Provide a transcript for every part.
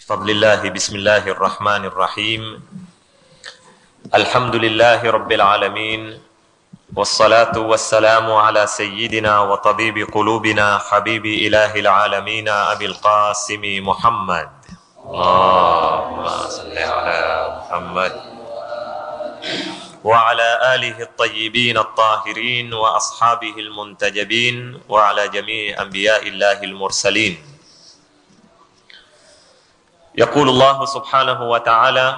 فضل الله بسم الله الرحمن الرحيم الحمد لله رب العالمين والصلاة والسلام على سيدنا وطبيب قلوبنا حبيب إله العالمين أبي القاسم محمد اللهم صل على محمد وعلى آله الطيبين الطاهرين وأصحابه المنتجبين وعلى جميع أنبياء الله المرسلين. يقول الله سبحانه وتعالى: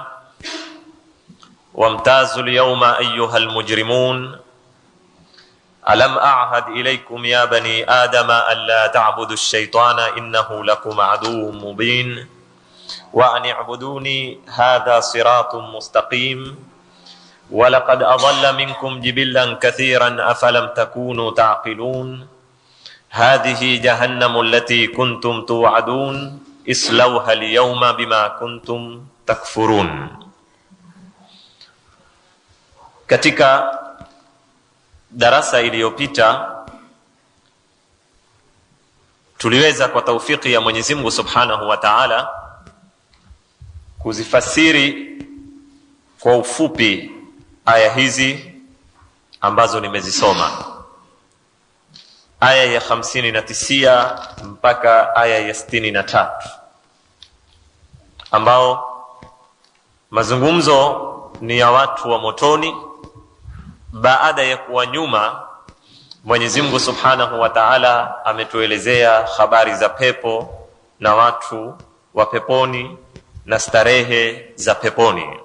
وامتازوا اليوم أيها المجرمون ألم أعهد إليكم يا بني آدم ألا تعبدوا الشيطان إنه لكم عدو مبين وأن اعبدوني هذا صراط مستقيم ولقد أضل منكم جبلا كثيرا أفلم تكونوا تعقلون هذه جهنم التي كنتم توعدون اصلوها اليوم بما كنتم takfurun. Katika darasa iliyopita tuliweza kwa taufiki ya Mwenyezi Mungu Subhanahu wa Ta'ala kuzifasiri kwa ufupi aya hizi ambazo nimezisoma, aya ya 59 mpaka aya ya 63, ambao mazungumzo ni ya watu wa motoni baada ya kuwa nyuma Mwenyezi Mungu Subhanahu wa Ta'ala ametuelezea habari za pepo na watu wa peponi na starehe za peponi.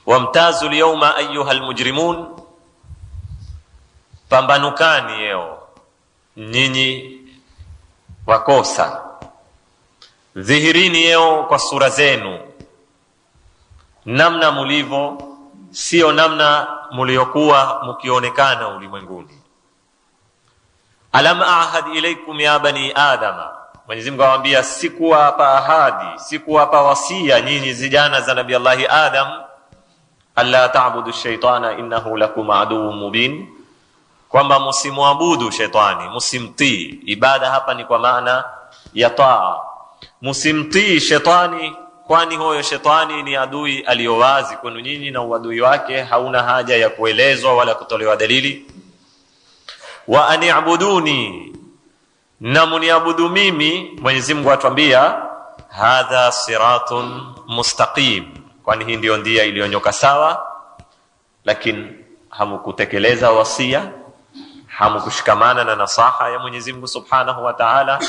Wamtazu al-yawma ayyuha al-mujrimun, pambanukani leo nyinyi wakosa, dhihirini leo kwa sura zenu, namna mulivyo sio namna muliokuwa mukionekana ulimwenguni. Alam ahad ilaykum ya bani adama, Mwenyezi Mungu awaambia sikuwapa ahadi, sikuwapa wasia nyinyi vijana za Nabii Allah Adam, alla ta'budu shaitana innahu lakum aduwwun mubin, kwamba msimwabudu shetani, msimtii. Ibada hapa ni kwa maana ya taa. Msimtii shetani, kwani huyo shetani ni adui aliyowazi kwenu nyinyi, na uadui wake hauna haja ya kuelezwa wala kutolewa dalili. Wa ani'buduni, na muniabudu mimi. Mwenyezi Mungu atuambia hadha siratun mustaqim, kwani hii ndio ndia iliyonyoka sawa, lakini hamukutekeleza wasia, hamukushikamana na nasaha ya Mwenyezi Mungu Subhanahu wa Ta'ala.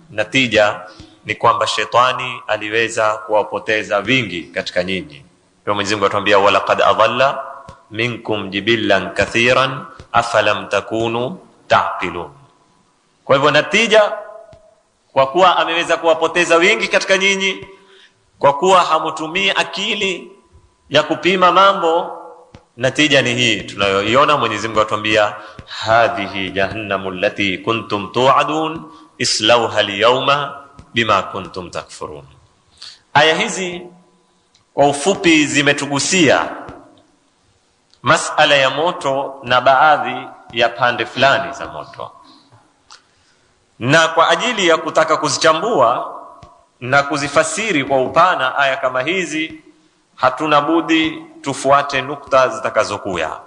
Natija ni kwamba shetani aliweza kuwapoteza vingi katika nyinyi. Kwa Mwenyezi Mungu atuambia walaqad adalla minkum jibillan kathiran afalam takunu taqilun. Kwa hivyo natija, kwa kuwa ameweza kuwapoteza wingi katika nyinyi, kwa kuwa hamutumii akili ya kupima mambo, natija ni hii tunayoiona. Mwenyezi Mungu atuambia hadhihi jahannamu allati kuntum tu'adun islauha al-yawma bima kuntum takfurun. Aya hizi kwa ufupi zimetugusia masala ya moto na baadhi ya pande fulani za moto, na kwa ajili ya kutaka kuzichambua na kuzifasiri kwa upana aya kama hizi, hatuna budi tufuate nukta zitakazokuya.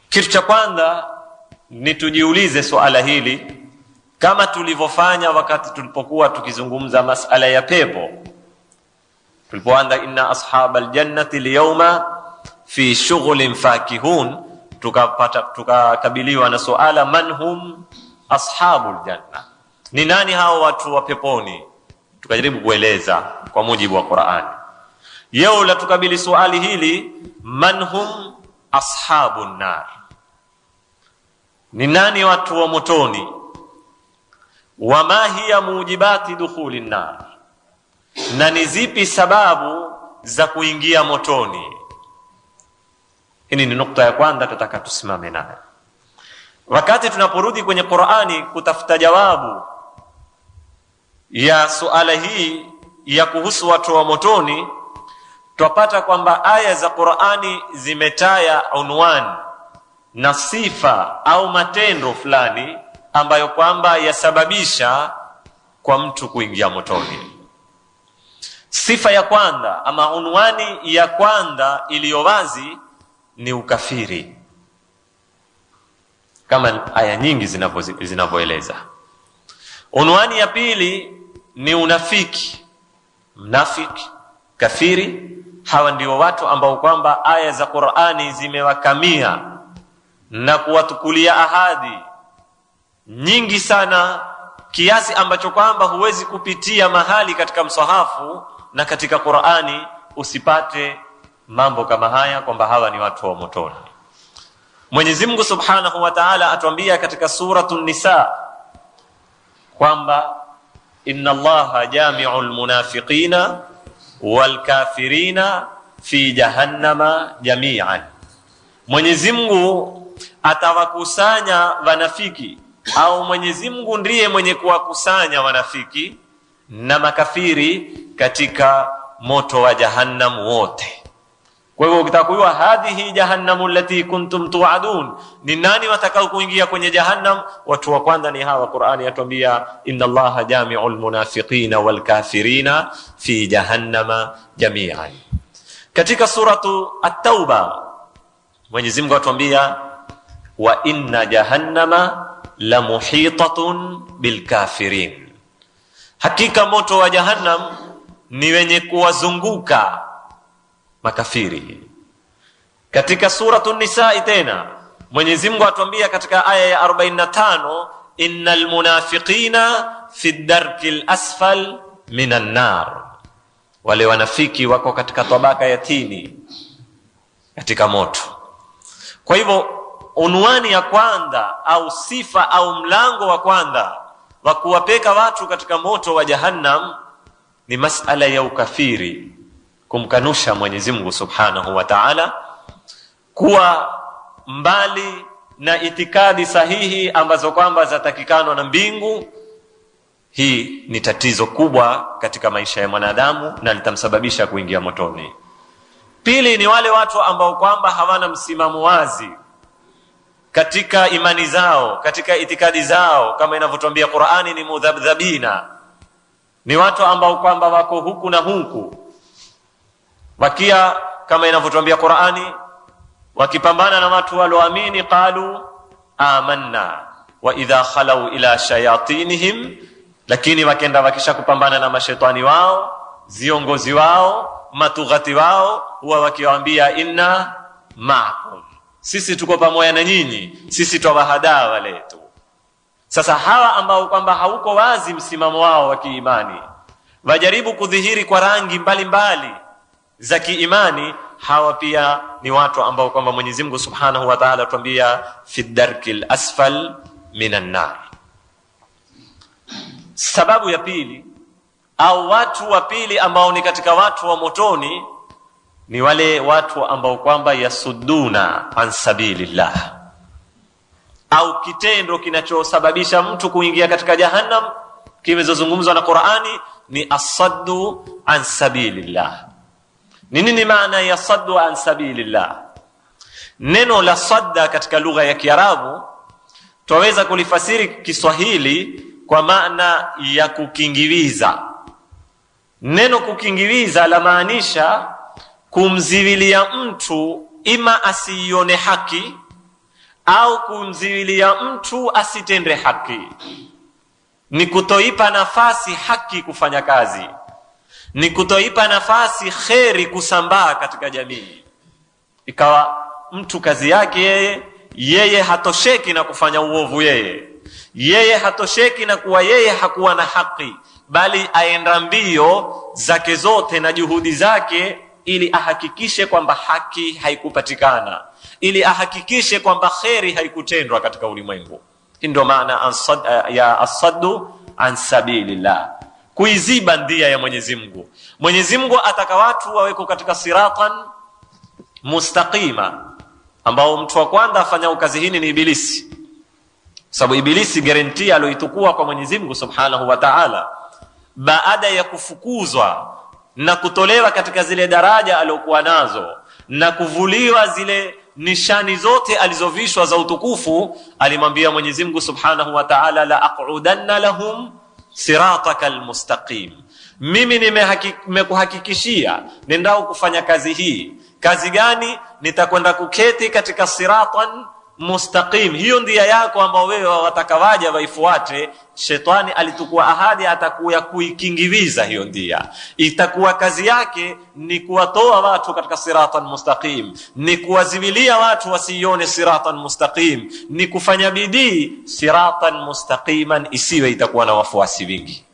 Kitu cha kwanza ni tujiulize suala hili kama tulivyofanya wakati tulipokuwa tukizungumza masala ya pepo. Tulipoanza inna ashabal jannati al-yawma fi shughlin fakihun, tukakabiliwa na suala man hum ashabul janna, ni nani hao watu wa peponi? Tukajaribu kueleza kwa mujibu wa Qur'an. Leo la tukabili swali hili, man hum ashabun nar, ni nani watu wa motoni? Wama hiya mujibati dukhuli nar, na ni zipi sababu za kuingia motoni? Hii ni nukta ya kwanza tutaka tusimame nayo. Wakati tunaporudi kwenye Qur'ani kutafuta jawabu ya suala hii ya kuhusu watu wa motoni, twapata kwamba aya za Qur'ani zimetaya unwan na sifa au matendo fulani ambayo kwamba yasababisha kwa mtu kuingia motoni. Sifa ya kwanza ama unwani ya kwanza iliyo wazi ni ukafiri, kama aya nyingi zinavyoeleza. Unwani ya pili ni unafiki, mnafiki, kafiri. Hawa ndio watu ambao kwamba aya za Qur'ani zimewakamia na kuwatukulia ahadi nyingi sana, kiasi ambacho kwamba huwezi kupitia mahali katika msahafu na katika Qur'ani usipate mambo kama haya, kwamba hawa ni watu wa motoni. Mwenyezi Mungu Subhanahu wa Ta'ala atuambia katika suratun Nisa kwamba inna Allaha jami'ul munafiqina wal kafirina fi jahannama jami'an. Mwenyezi Mungu atawakusanya wanafiki, au Mwenyezi Mungu ndiye mwenye kuwakusanya wanafiki na makafiri katika moto wa jahannam wote. Kwa hivyo ukitakuwa hadhihi jahannamu allati kuntum tu'adun, ni nani watakao kuingia kwenye jahannam? Watu wa kwanza ni hawa. Qur'ani yatuambia inna Allaha jami'ul munafiqina wal kafirina fi jahannama jami'an. Katika suratu at-Tauba Mwenyezi Mungu atuambia wa inna jahannama la muhitatun bil kafirin, hakika moto wa jahannam ni wenye kuwazunguka makafiri. Katika suratu Nisa tena Mwenyezi Mungu atuambia katika aya ya 45 innal munafiqina fi darkil asfal minan nar, wale wanafiki wako katika tabaka ya tini katika moto. Kwa hivyo unwani ya kwanza au sifa au mlango wa kwanza wa kuwapeka watu katika moto wa jahannam ni masala ya ukafiri, kumkanusha Mwenyezi Mungu Subhanahu wa Ta'ala, kuwa mbali na itikadi sahihi ambazo kwamba zatakikana na mbingu. Hii ni tatizo kubwa katika maisha ya mwanadamu na litamsababisha kuingia motoni. Pili ni wale watu ambao kwamba hawana msimamo wazi katika imani zao, katika itikadi zao, kama inavyotuambia Qur'ani ni mudhabdhabina, ni watu ambao kwamba wako huku na huku, wakia kama inavyotuambia Qur'ani, wakipambana na watu walioamini qalu amanna wa idha khalau ila shayatinihim, lakini wakenda wakisha kupambana na mashetani wao, viongozi wao, matughati wao, huwa wakiwaambia inna ma'akum, sisi tuko pamoja na nyinyi, sisi twawahadaa wale tu. Sasa hawa ambao kwamba hauko wazi msimamo wao wa kiimani, wajaribu kudhihiri kwa rangi mbalimbali za kiimani, hawa pia ni watu ambao kwamba Mwenyezi Mungu Subhanahu wa Ta'ala atuambia fi darkil asfal minan nar. Sababu ya pili au watu wa pili ambao ni katika watu wa motoni ni wale watu ambao kwamba yasudduna an sabilillah, au kitendo kinachosababisha mtu kuingia katika jahannam kimezozungumzwa na Qur'ani ni asaddu an sabilillah. Nini maana ya saddu an sabilillah? Neno la sadda katika lugha ya Kiarabu twaweza kulifasiri Kiswahili kwa maana ya kukingiliza. Neno kukingiliza la maanisha kumziwilia mtu ima asione haki au kumziwilia mtu asitende haki, ni kutoipa nafasi haki kufanya kazi, ni kutoipa nafasi kheri kusambaa katika jamii. Ikawa mtu kazi yake yeye hatosheki na kufanya uovu, yeye hatosheki na kuwa yeye hakuwa na haki, bali aenda mbio zake zote na juhudi zake ili ahakikishe kwamba haki haikupatikana, ili ahakikishe kwamba kheri haikutendwa katika ulimwengu. Hii ndio maana ya asaddu an sabilillah, kuiziba ndia ya Mwenyezi Mungu. Mwenyezi Mungu ataka watu waweko katika siratan mustaqima, ambao mtu wa kwanza afanya kazi hii ni Ibilisi, sababu Ibilisi guarantee aloitukua kwa Mwenyezi Mungu Subhanahu wa Ta'ala baada ya kufukuzwa na kutolewa katika zile daraja alizokuwa nazo na kuvuliwa zile nishani zote alizovishwa za utukufu, alimwambia Mwenyezi Mungu Subhanahu wa Ta'ala la aqudanna lahum siratakal mustaqim, mimi nimekuhakikishia nendao kufanya kazi hii. Kazi gani? Nitakwenda kuketi katika siratan mustaqim. Hiyo ndia yako ambao wewe wataka waja waifuate. Shetani alitukua ahadi atakuya kuikingiviza hiyo ndia. Itakuwa kazi yake ni kuwatoa watu katika siratan mustaqim, ni kuwazivilia watu wasione siratan mustaqim, ni kufanya bidii siratan mustaqiman isiwe itakuwa na wafuasi wingi.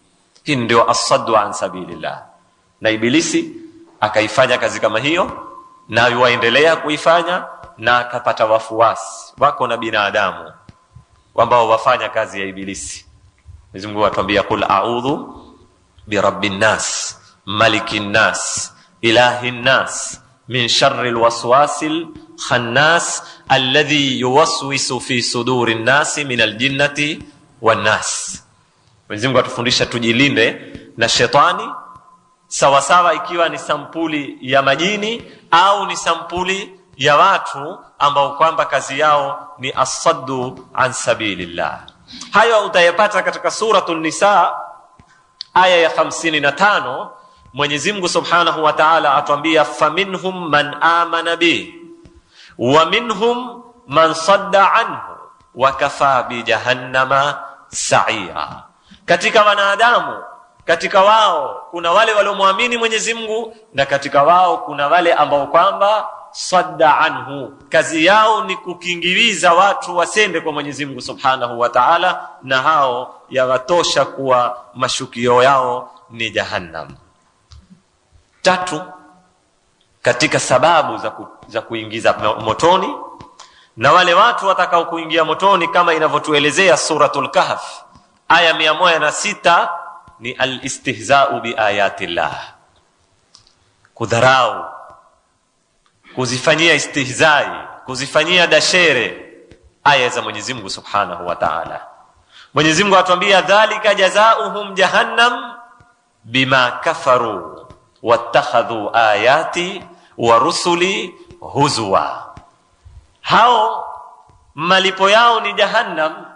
Hii ndio as-saddu an sabilillah. Na Ibilisi akaifanya kazi kama hiyo na yuendelea kuifanya, na akapata wafuasi wako na binadamu ambao wafanya kazi ya Ibilisi. Mwenyezi Mungu atuambia kul a'udhu bi rabbin nas malikin nas ilahin nas min sharril waswasil khannas alladhi yuwaswisu fi sudurin nas min aljinnati wan nas. Mwenyezi Mungu atufundisha tujilinde na shetani, sawa sawa ikiwa ni sampuli ya majini au ni sampuli ya watu ambao kwamba kazi yao ni as-saddu an sabilillah. Hayo utayapata katika suratul Nisa aya ya 55. Mwenyezi Mungu Subhanahu wa Ta'ala atuambia faminhum man amana bi wa minhum man sadda anhu wa kafa bi jahannama sa'ira. Katika wanadamu, katika wao kuna wale waliomwamini Mwenyezi Mungu, na katika wao kuna wale ambao kwamba sadda anhu, kazi yao ni kukingiliza watu wasende kwa Mwenyezi Mungu Subhanahu wa Ta'ala, na hao yawatosha kuwa mashukio yao ni jahannam. Tatu, katika sababu za kuingiza motoni, na wale watu watakao kuingia motoni kama inavyotuelezea suratul Kahf aya 106, ni al-istihza'u bi ayatillah, kudharau, kuzifanyia istihzai, kuzifanyia dashere aya za Mwenyezi Mungu Subhanahu wa Ta'ala. Mwenyezi Mungu atuambia dhalika jazaohum jahannam bima kafaru wattakhadhu ayati wa rusuli huzwa. Hao malipo yao ni jahannam.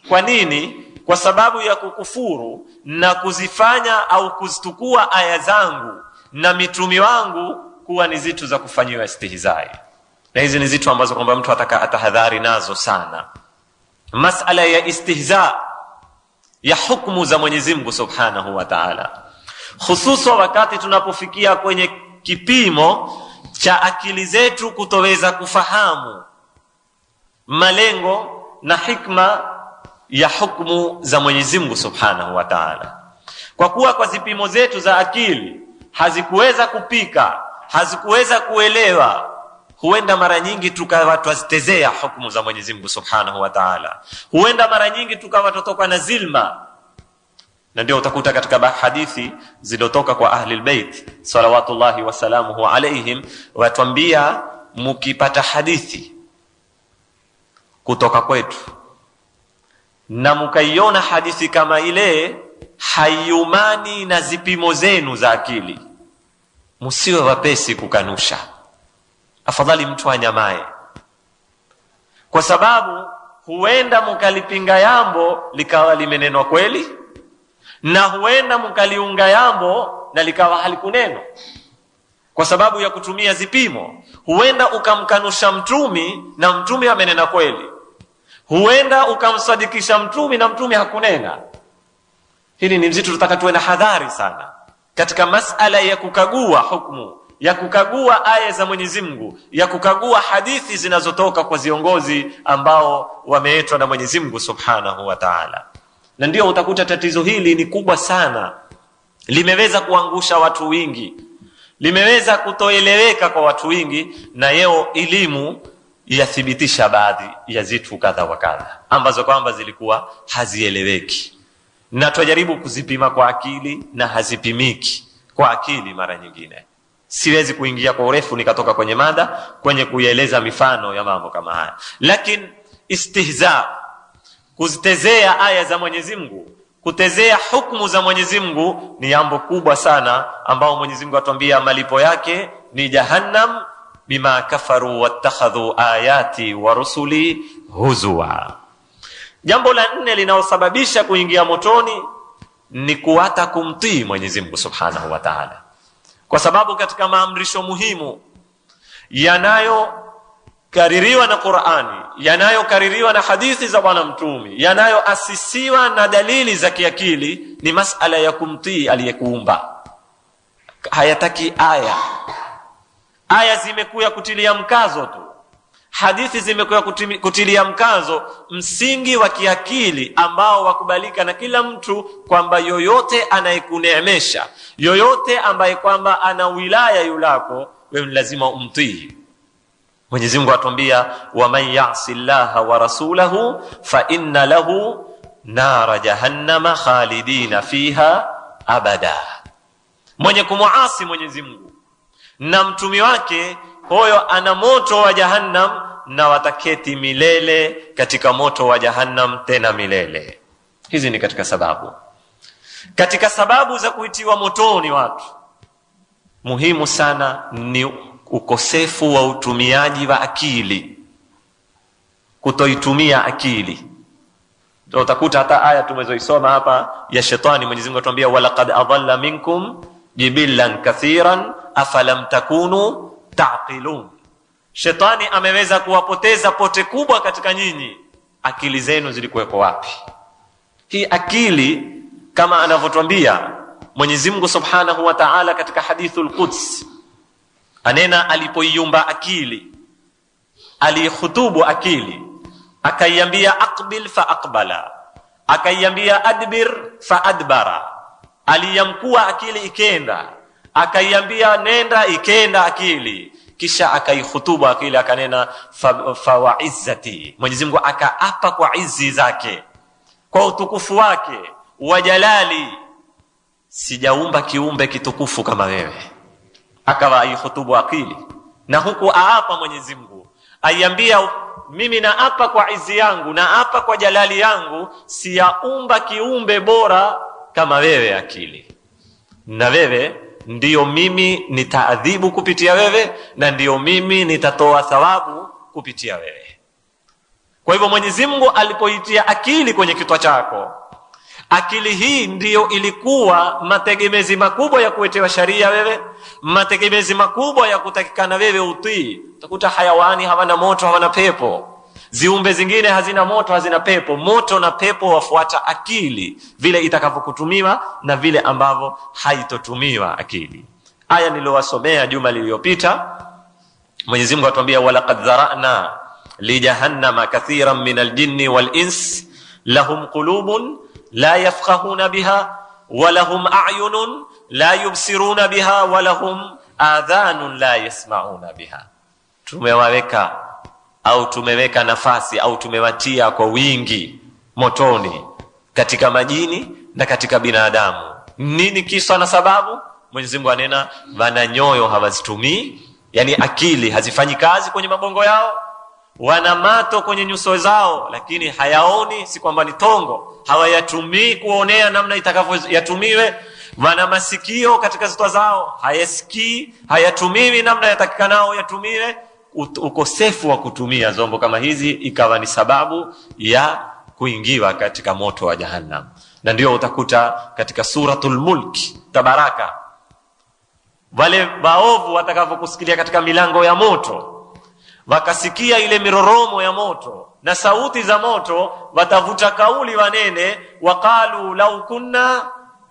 Kwa nini? Kwa sababu ya kukufuru na kuzifanya au kuzitukua aya zangu na mitumi wangu kuwa ni zitu za kufanyiwa istihzai. Na hizi ni zitu ambazo kwamba mtu atahadhari nazo sana. Masala ya istihza ya hukumu za Mwenyezi Mungu Subhanahu wa Ta'ala, hususan wakati tunapofikia kwenye kipimo cha akili zetu kutoweza kufahamu malengo na hikma ya hukumu za Mwenyezi Mungu Subhanahu wa Ta'ala. Kwa kuwa kwa zipimo zetu za akili hazikuweza kupika, hazikuweza kuelewa, huenda mara nyingi tukawa twazitezea hukumu za Mwenyezi Mungu Subhanahu wa Ta'ala. Huenda mara nyingi tukawa tutoka na zilma. Na ndio utakuta katika hadithi zilotoka kwa ahli albayt salawatullahi wasalamuhu alayhim, watuambia mukipata hadithi kutoka kwetu na mukaiona hadithi kama ile hayumani na zipimo zenu za akili, msiwe wapesi kukanusha. Afadhali mtu anyamae, kwa sababu huenda mkalipinga jambo likawa limenenwa kweli, na huenda mkaliunga jambo na likawa halikunenwa kwa sababu ya kutumia zipimo. Huenda ukamkanusha mtumi na mtumi amenena kweli, huenda ukamsadikisha mtumi na mtumi hakunena. Hili ni mzito, tutaka tuwe na hadhari sana katika masala ya kukagua hukumu, ya kukagua aya za Mwenyezi Mungu, ya kukagua hadithi zinazotoka kwa viongozi ambao wameitwa na Mwenyezi Mungu Subhanahu wa Ta'ala. Na ndio utakuta tatizo hili ni kubwa sana, limeweza kuangusha watu wengi, limeweza kutoeleweka kwa watu wengi, na yeo elimu yathibitisha baadhi ya zitu kadha wa kadha ambazo kwamba zilikuwa hazieleweki, na tujaribu kuzipima kwa akili na hazipimiki kwa akili. Mara nyingine siwezi kuingia kwa urefu nikatoka kwenye mada kwenye kuieleza mifano ya mambo kama haya, lakini istihza, kuzitezea aya za Mwenyezi Mungu, kutezea hukumu za Mwenyezi Mungu, ni jambo kubwa sana ambao Mwenyezi Mungu atuambia malipo yake ni jahannam bima kafaru wattakhadhu ayati wa rusuli huzwa. Jambo la 4 linalosababisha kuingia motoni ni kuata kumtii Mwenyezi Mungu Subhanahu wa Ta'ala, kwa sababu katika maamrisho muhimu yanayokaririwa na Qur'ani, yanayokaririwa na hadithi za Bwana Mtume, yanayoasisiwa na dalili za kiakili ni masala ya kumtii aliyekuumba. Hayataki aya zimekuja kutilia mkazo tu, hadithi zimekuja kutilia mkazo msingi wa kiakili ambao wakubalika na kila mtu, kwamba yoyote anayekuneemesha, yoyote ambaye kwamba ana wilaya yulako, wewe lazima umtii. Mwenyezi Mungu atuambia, wa man ya'si Allaha wa rasulahu fa inna lahu nara jahannama khalidina fiha abada. Mwenye kumuasi Mwenyezi Mungu na mtumi wake, huyo ana moto wa jahannam, na wataketi milele katika moto wa jahannam, tena milele. Hizi ni katika sababu za kuitiwa motoni watu. Muhimu sana ni ukosefu wa utumiaji wa akili, kutoitumia akili. Ndio utakuta hata aya tumezoisoma hapa ya shetani, Mwenyezi Mungu atuambia, walaqad adalla minkum jibillan kathiran afalam takunu taqilun. Shetani ameweza kuwapoteza pote kubwa katika nyinyi, akili zenu zilikuwepo wapi? Hii akili kama anavyotuambia Mwenyezi Mungu Subhanahu wa Ta'ala katika hadithul Quds, anena alipoiumba akili, alihutubu akili, akaiambia aqbil fa aqbala, akaiambia adbir fa adbara. Aliyamkua akili ikenda, akaiambia nenda, ikenda akili. Kisha akaihutubu akili, akanena fa wa izzati, Mwenyezi Mungu akaapa kwa izi zake, kwa utukufu wake wa jalali, sijaumba kiumbe kitukufu kama wewe. Akawa aihutubu akili, na huku aapa Mwenyezi Mungu, aiambia mimi naapa kwa izi yangu, naapa kwa jalali yangu, siyaumba kiumbe bora kama wewe akili, na wewe ndiyo mimi nitaadhibu kupitia wewe, na ndiyo mimi nitatoa thawabu kupitia wewe. Kwa hivyo Mwenyezi Mungu alipoitia akili kwenye kichwa chako, akili hii ndiyo ilikuwa mategemezi makubwa ya kuetewa sharia wewe, mategemezi makubwa ya kutakikana wewe utii. Utakuta hayawani hawana moto, hawana pepo. Ziumbe zingine hazina moto, hazina pepo. Moto na pepo wafuata akili, vile itakavyokutumiwa na vile ambavyo haitotumiwa akili. Aya niliyowasomea juma lililopita, Mwenyezi Mungu atuambia, walaqad dhara'na li jahannama kathiran min aljinni wal ins lahum qulubun la yafqahuna biha wa lahum a'yunun la yubsiruna biha wa lahum adhanun la yasma'una biha. Tumeweka nafasi au tumewatia kwa wingi motoni katika majini na katika binadamu. Nini kisa na sababu? Mwenyezi Mungu anena, wana nyoyo hawazitumii, yani akili hazifanyi kazi kwenye mabongo yao. Wana mato kwenye nyuso zao, lakini hayaoni, si kwamba ni tongo, hawayatumii kuonea namna itakavyoyatumiwe. Wana masikio katika zitwa zao, hayasikii, hayatumiwi namna yatakikanao yatumiwe. Ukosefu wa kutumia zombo kama hizi ikawa ni sababu ya kuingiwa katika moto wa jahannam. Na ndio utakuta katika suratul Mulk Tabaraka, wale waovu watakavyokusikia katika milango ya moto, wakasikia ile miroromo ya moto na sauti za moto, watavuta kauli wanene, waqalu law kunna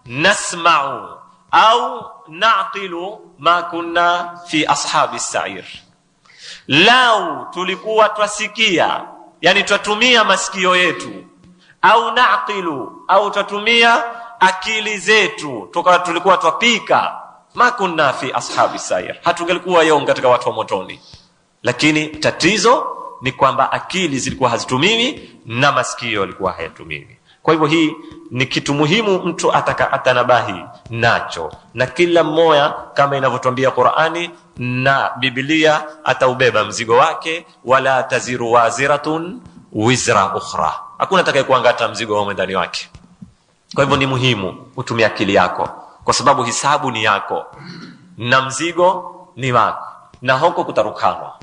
nasma'u au naqilu ma kunna fi ashabi sa'ir. Lau tulikuwa twasikia, yani twatumia masikio yetu, au naqilu, au twatumia akili zetu, tulikuwa twapika, ma kunna fi ashabi sa'ir, hatungelikuwa yao katika watu wa motoni. Lakini tatizo ni kwamba akili zilikuwa hazitumiwi na masikio yalikuwa hayatumiwi. Kwa hivyo hii ni kitu muhimu mtu atanabahi nacho, na kila mmoja kama inavyotuambia Qur'ani na Biblia ataubeba mzigo wake, wala taziru waziratun wizra ukhra. Hakuna atakayekuangata mzigo wa mwendani wake. Kwa hivyo ni muhimu utumie akili yako, kwa sababu hisabu ni yako na mzigo ni wako, na huko kutarukanwa.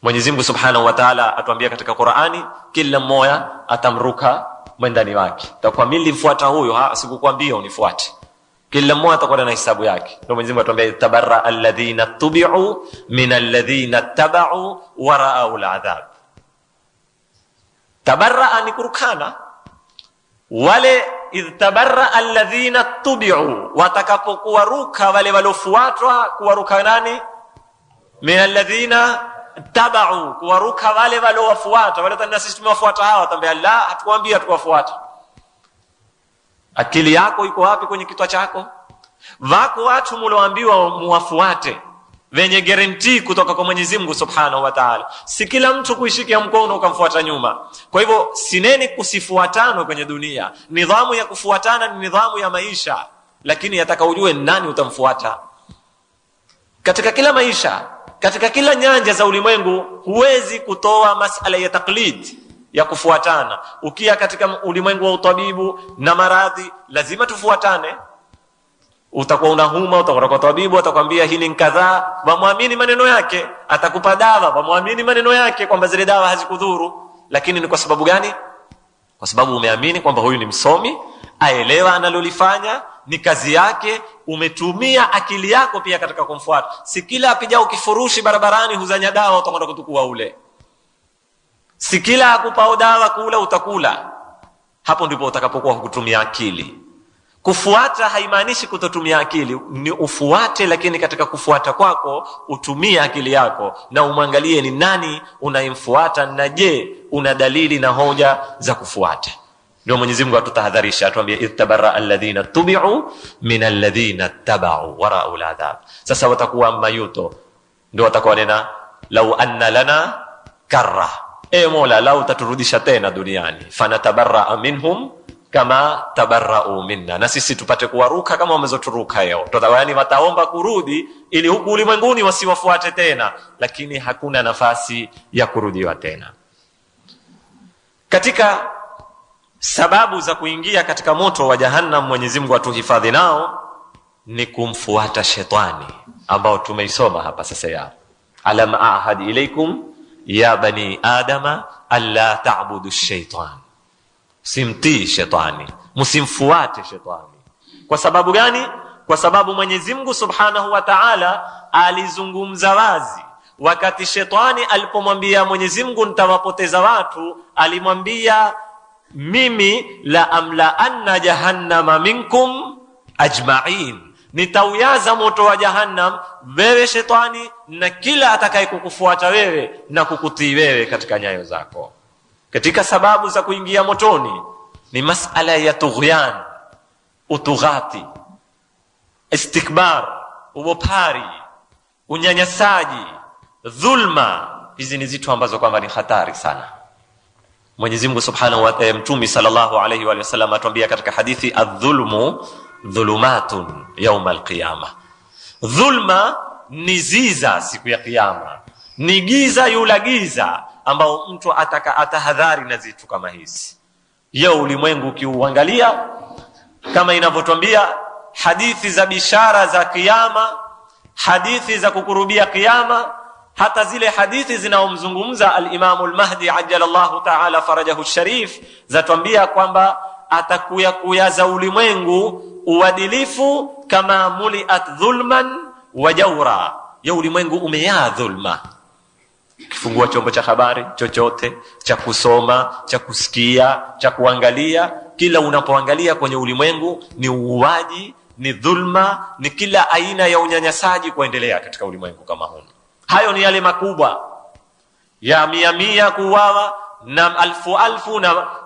Mwenyezi Mungu Subhanahu wa Ta'ala atuambia katika Qur'ani, kila mmoja atamruka mwendani wake. Utakuwa mimi nilimfuata huyo, sikukwambia unifuate. Kila mmoja atakuwa na hisabu yake. Ndio Mwenyezi Mungu atuambia tabarra alladhina tubi'u min alladhina tabau wa ra'u al'adhab. Tabarra ni kurukana. Wale tabarra alladhina tubi'u, watakapokuwa ruka wale walofuatwa, kuwaruka nani? Min alladhina tabau, kuwaruka wale walowafuata. Wale tena sisi tumewafuata hawa, tambia la, hatukwambia tuwafuata. Akili yako iko wapi kwenye kichwa chako? Wako watu mloambiwa muwafuate, wenye guarantee kutoka kwa Mwenyezi Mungu Subhanahu wa Ta'ala. Si kila mtu kuishikia mkono ukamfuata nyuma. Kwa hivyo sineni kusifuatana kwenye dunia. Nidhamu ya kufuatana ni nidhamu ya maisha, lakini yataka ujue nani utamfuata. Katika kila maisha, katika kila nyanja za ulimwengu, huwezi kutoa masala ya taklid, ya kufuatana. Ukia katika ulimwengu wa utabibu na maradhi, lazima tufuatane. Utakuwa unahuma, utakwenda kwa tabibu, atakwambia hili ni kadhaa, wamwamini maneno yake. Atakupa dawa, wamwamini maneno yake kwamba zile dawa hazikudhuru. Lakini ni kwa sababu gani? Kwa sababu umeamini kwamba huyu ni msomi, aelewa analolifanya, ni kazi yake, umetumia akili yako pia katika kumfuata. Si kila apija ukifurushi barabarani huzanya dawa utakwenda kutukua ule. Si kila akupao dawa kula utakula. Hapo ndipo utakapokuwa kutumia akili. Kufuata haimaanishi kutotumia akili, ni ufuate, lakini katika kufuata kwako utumie akili yako na umwangalie ni nani unayemfuata, na je, una dalili na hoja za kufuata. Ndio Mwenyezi Mungu atutahadharisha, atuambia ittabarra alladhina tubi'u min alladhina tabau wa ra'u al'adhab. Sasa watakuwa mayuto, ndio watakuwa nena lau anna lana karra, Mola, lau taturudisha tena duniani, fanatabarra minhum kama tabarra'u minna, na sisi tupate kuwaruka kama wamezoturuka leo. Yani wataomba kurudi ili huku ulimwenguni wasiwafuate tena, lakini hakuna nafasi ya kurudiwa tena. Katika sababu za kuingia katika moto wa Jahannam, Mwenyezi Mungu atuhifadhi nao, ni kumfuata shetani, ambao tumeisoma hapa sasa ya alam ahad ilaykum ya bani adama alla ta'budu ash-shaytan. Simtii shetani, msimfuate shetani. Kwa sababu gani? Kwa sababu Mwenyezi Mungu Subhanahu wa Ta'ala alizungumza wazi wakati shetani alipomwambia Mwenyezi Mungu nitawapoteza watu, alimwambia mimi la amla anna jahannama minkum ajma'in, nitaujaza moto wa Jahannam wewe shetani na kila atakaye kukufuata wewe na kukutii wewe katika nyayo zako. Katika sababu za kuingia motoni ni masala ya tughyan, utughati, istikbar, ubopari, unyanyasaji, dhulma. Hizi ni zitu ambazo kwamba ni hatari sana. Mwenyezi Mungu Subhanahu wa Ta'ala, Mtume sallallahu alayhi wa sallam atuambia katika hadithi, adh-dhulmu dhulumatun yawm al-qiyama. Dhulma ni ziza siku ya kiyama, ni giza yula giza ambao mtu atahadhari na zitu kama hizi. Leo ulimwengu ukiuangalia, kama inavyotuambia hadithi za bishara za kiyama, hadithi za kukurubia kiyama, hata zile hadithi zinaomzungumza al-Imam al-Mahdi ajjalallahu ta'ala farajahu sharif, zatuambia kwamba atakuya kuyaza ulimwengu uadilifu kama muliat dhulman wa jawra. Ya ulimwengu umejaa dhulma. Kifungua chombo cha habari chochote, cha kusoma, cha kusikia, cha kuangalia, kila unapoangalia kwenye ulimwengu ni uuaji, ni dhulma, ni kila aina ya unyanyasaji kuendelea katika ulimwengu kama huu. Hayo ni yale makubwa ya mia kuuawa na alfu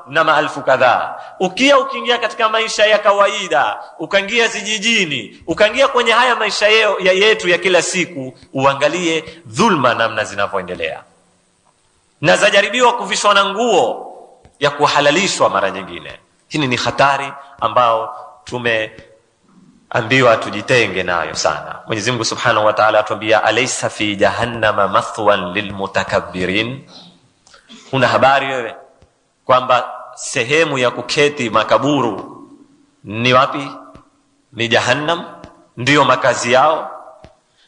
na maelfu kadhaa. Ukiingia katika maisha ya kawaida, ukaingia zijijini, ukaingia kwenye haya maisha yetu ya kila siku, uangalie dhulma namna zinavyoendelea, na zajaribiwa kuvishwa na nguo ya kuhalalishwa mara nyingine. Hii ni hatari ambao tumeambiwa tujitenge nayo sana. Mwenyezi Mungu Subhanahu wa Ta'ala atuambia, alaysa fi jahannama mathwan lilmutakabbirin. Una habari wewe kwamba sehemu ya kuketi makaburu ni wapi? Ni Jahannam, ndiyo makazi yao.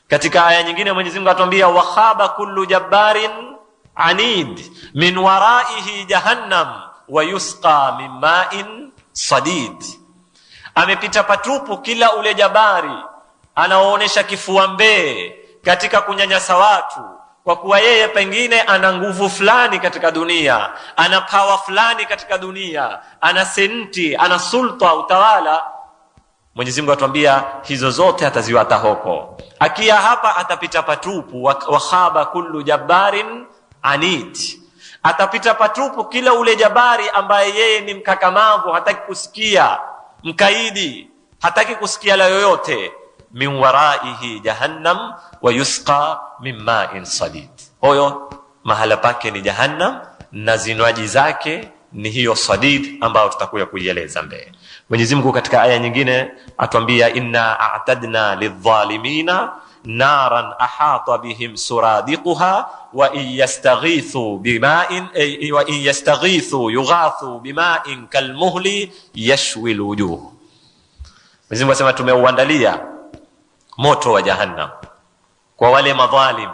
Katika aya nyingine Mwenyezi Mungu atuambia, wa khaba kullu jabbarin anid min waraihi jahannam wa yusqa min ma'in sadid. Amepita patupu kila ule jabari anaoonyesha kifua mbee katika kunyanyasa watu, kwa kuwa yeye pengine ana nguvu fulani katika dunia, ana power fulani katika dunia, ana senti, ana sulta, utawala. Mwenyezi Mungu atuambia hizo zote ataziwata huko. Akia hapa atapita patupu, wa khaba kullu jabbarin anid. Atapita patupu kila ule jabari ambaye yeye ni mkakamavu, hataki kusikia, mkaidi, hataki kusikia la yoyote. Min waraihi jahannam wa yusqa min ma'in sadid. Hoyo mahala pake ni jahannam na zinywaji zake ni hiyo sadid ambayo tutakuja kuieleza mbele. Mwenyezi Mungu katika aya nyingine atuambia inna a'tadna lidh-dhalimina naran ahata bihim suradiquha wa in yastaghithu bima'in wa in yastaghithu yughathu bima'in kalmuhli yashwi alwujuh. Mwenyezi Mungu asema tumeuandalia moto wa jahannam kwa wale madhalim,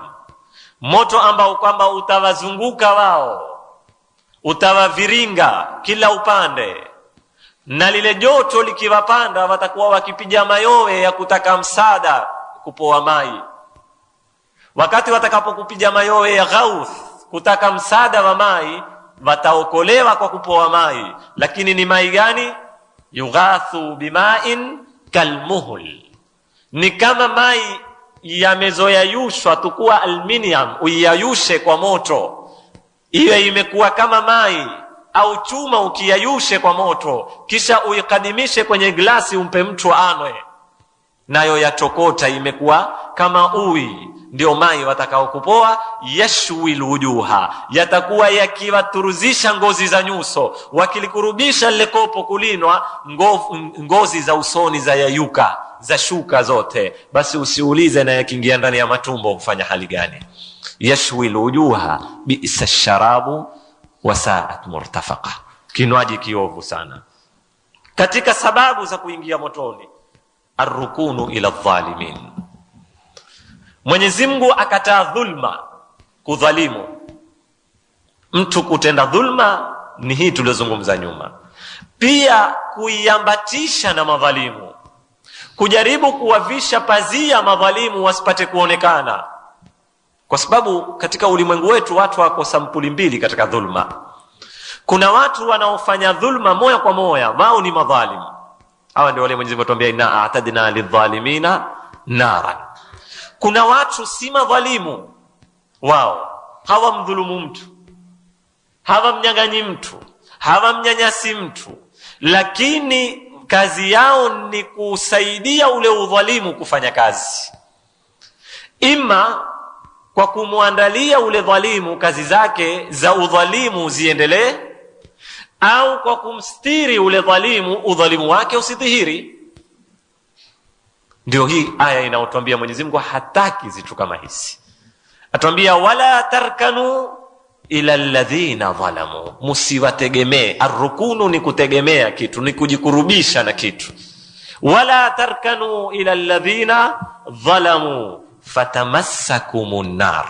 moto ambao kwamba utawazunguka wao, utawaviringa kila upande, na lile joto likiwapanda watakuwa wakipiga mayowe ya kutaka msaada kupoa mai. Wakati watakapokupiga mayowe ya ghauth kutaka msaada wa mai, wataokolewa kwa kupoa mai. Lakini ni mai gani? Yughathu bima'in kalmuhl, ni kama mai yamezoyayushwa, tukua aluminium uyayushe kwa moto iwe imekuwa kama mai, au chuma ukiyayushe kwa moto kisha uikadimishe kwenye glasi umpe mtu anwe, nayo yatokota imekuwa kama ui. Ndio mai watakao kupoa. Yashwi alwujuha, yatakuwa yakiwaturuzisha ngozi za nyuso, wakilikurubisha lile kopo kulinwa, ngozi za usoni za yayuka, za shuka zote. Basi usiulize na yakiingia ndani ya matumbo kufanya hali gani. Yashwi alwujuha bi'sa ash-sharabu wa sa'at murtafaqa, kinywaji kiovu sana. Katika sababu za kuingia motoni arrukunu ila dhalimin. Mwenyezi Mungu akataa dhulma, kudhalimu. Mtu kutenda dhulma ni hii tuliozungumza nyuma. Pia kuiambatisha na madhalimu, kujaribu kuwavisha pazia madhalimu wasipate kuonekana. Kwa sababu katika ulimwengu wetu watu wako sampuli mbili katika dhulma. Kuna watu wanaofanya dhulma moja kwa moja, wao ni madhalimu. Hawa ndio wale Mwenyezi Mungu atuambia inna a'tadna lidh-dhalimina naran. Kuna watu si madhalimu, wao hawamdhulumu mtu, hawamnyanganyi mtu, hawamnyanyasi mtu, lakini kazi yao ni kusaidia ule udhalimu kufanya kazi. Ima kwa kumwandalia ule dhalimu kazi zake za udhalimu ziendelee, au kwa kumstiri ule dhalimu udhalimu wake usidhihiri. Ndio hii aya inayotuambia Mwenyezi Mungu hataki zitu kama hizi. Atuambia wala tarkanu ila alladhina zalamu, musiwategemee. Arrukunu ni kutegemea kitu, ni kujikurubisha na kitu. Wala tarkanu ila alladhina zalamu fatamassakumun nar,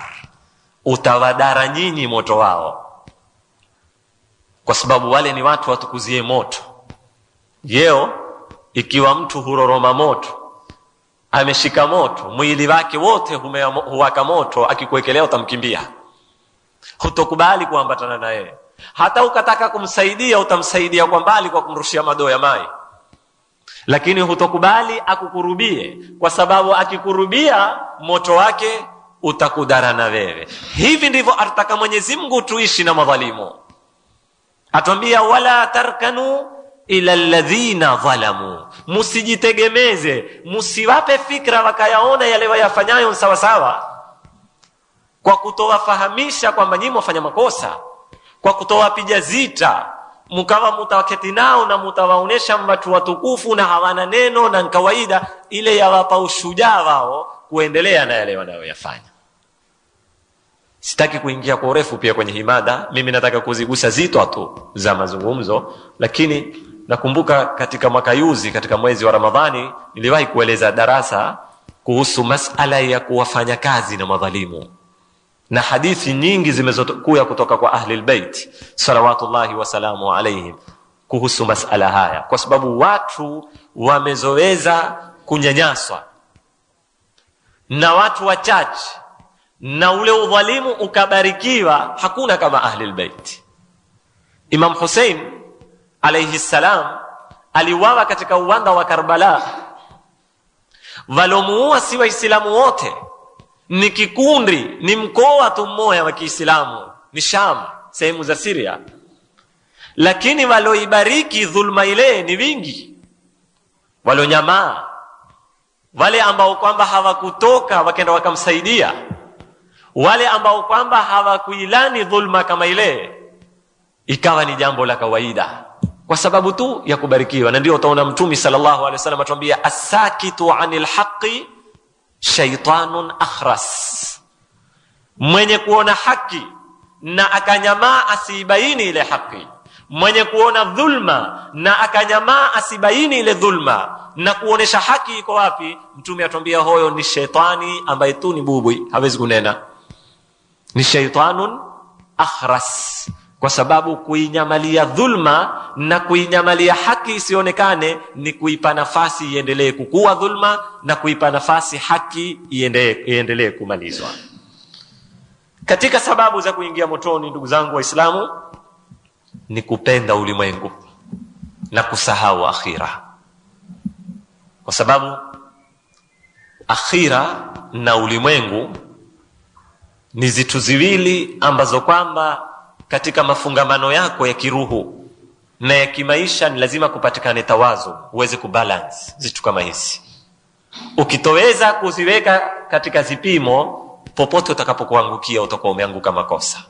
utawadara nyinyi moto wao, kwa sababu wale ni watu watukuzie moto. Yeo ikiwa mtu huroroma moto, ameshika moto, mwili wake wote huwaka moto, akikuwekelea utamkimbia, hutokubali kuambatana na yeye. Hata ukataka kumsaidia utamsaidia kwa mbali kwa kumrushia madoo ya mai, lakini hutokubali akukurubie, kwa sababu akikurubia moto wake utakudara na wewe. Hivi ndivyo ataka Mwenyezi Mungu tuishi na madhalimu. Atuambia wala tarkanu ila alladhina zalamu, musijitegemeze, musiwape fikra wakayaona yale wayafanyayo sawa sawa, kwa kutowafahamisha kwamba nyinyi mwafanya makosa, kwa kutowapiga zita, mkawa mutawaketi nao na mutawaonesha watu watukufu na hawana neno na kawaida, ile yawapa ushujaa wao kuendelea na yale wanayoyafanya. Sitaki kuingia kwa urefu pia kwenye himada, mimi nataka kuzigusa zito tu za mazungumzo. Lakini nakumbuka katika mwaka yuzi, katika mwezi wa Ramadhani, niliwahi kueleza darasa kuhusu masala ya kuwafanya kazi na madhalimu na hadithi nyingi zimezokuja kutoka kwa ahli albayt salawatullahi wasalamu alayhim kuhusu masala haya, kwa sababu watu wamezoeza kunyanyaswa na watu wachache, na ule udhalimu ukabarikiwa. Hakuna kama ahli albayt. Imam Hussein alayhi salam aliuawa katika uwanda wa Karbala. Walomuua si waislamu wote, ni kikundi, ni mkoa tu mmoja wa Kiislamu, ni Sham, sehemu za Syria, lakini waloibariki dhulma ile ni wingi. Walonyamaa, wale ambao kwamba hawakutoka wakaenda wakamsaidia, wale ambao kwamba hawakuilani dhulma kama ile, ikawa ni jambo la kawaida kwa sababu tu ya kubarikiwa. Na ndio utaona Mtume sallallahu alaihi wasallam atuambia, as-sakitu anil haqqi shaytanun akhras, mwenye kuona haki na akanyamaa asibaini ile haki, mwenye kuona dhulma na akanyamaa asibaini ile dhulma na kuonesha haki iko wapi, Mtume atuambia hoyo ni shetani ambaye tu ni bubu, hawezi kunena, ni shaytanun akhras. Kwa sababu kuinyamalia dhulma na kuinyamalia haki isionekane ni kuipa nafasi iendelee kukua dhulma, na kuipa nafasi haki iendelee kumalizwa. Katika sababu za kuingia motoni, ndugu zangu Waislamu, ni kupenda ulimwengu na kusahau akhira. Kwa sababu akhira na ulimwengu ni zitu ziwili ambazo kwamba katika mafungamano yako ya kiruhu na ya kimaisha ni lazima kupatikane tawazu, uweze kubalance zitu kama hizi. Ukitoweza kuziweka katika zipimo, popote utakapokuangukia utakuwa umeanguka makosa.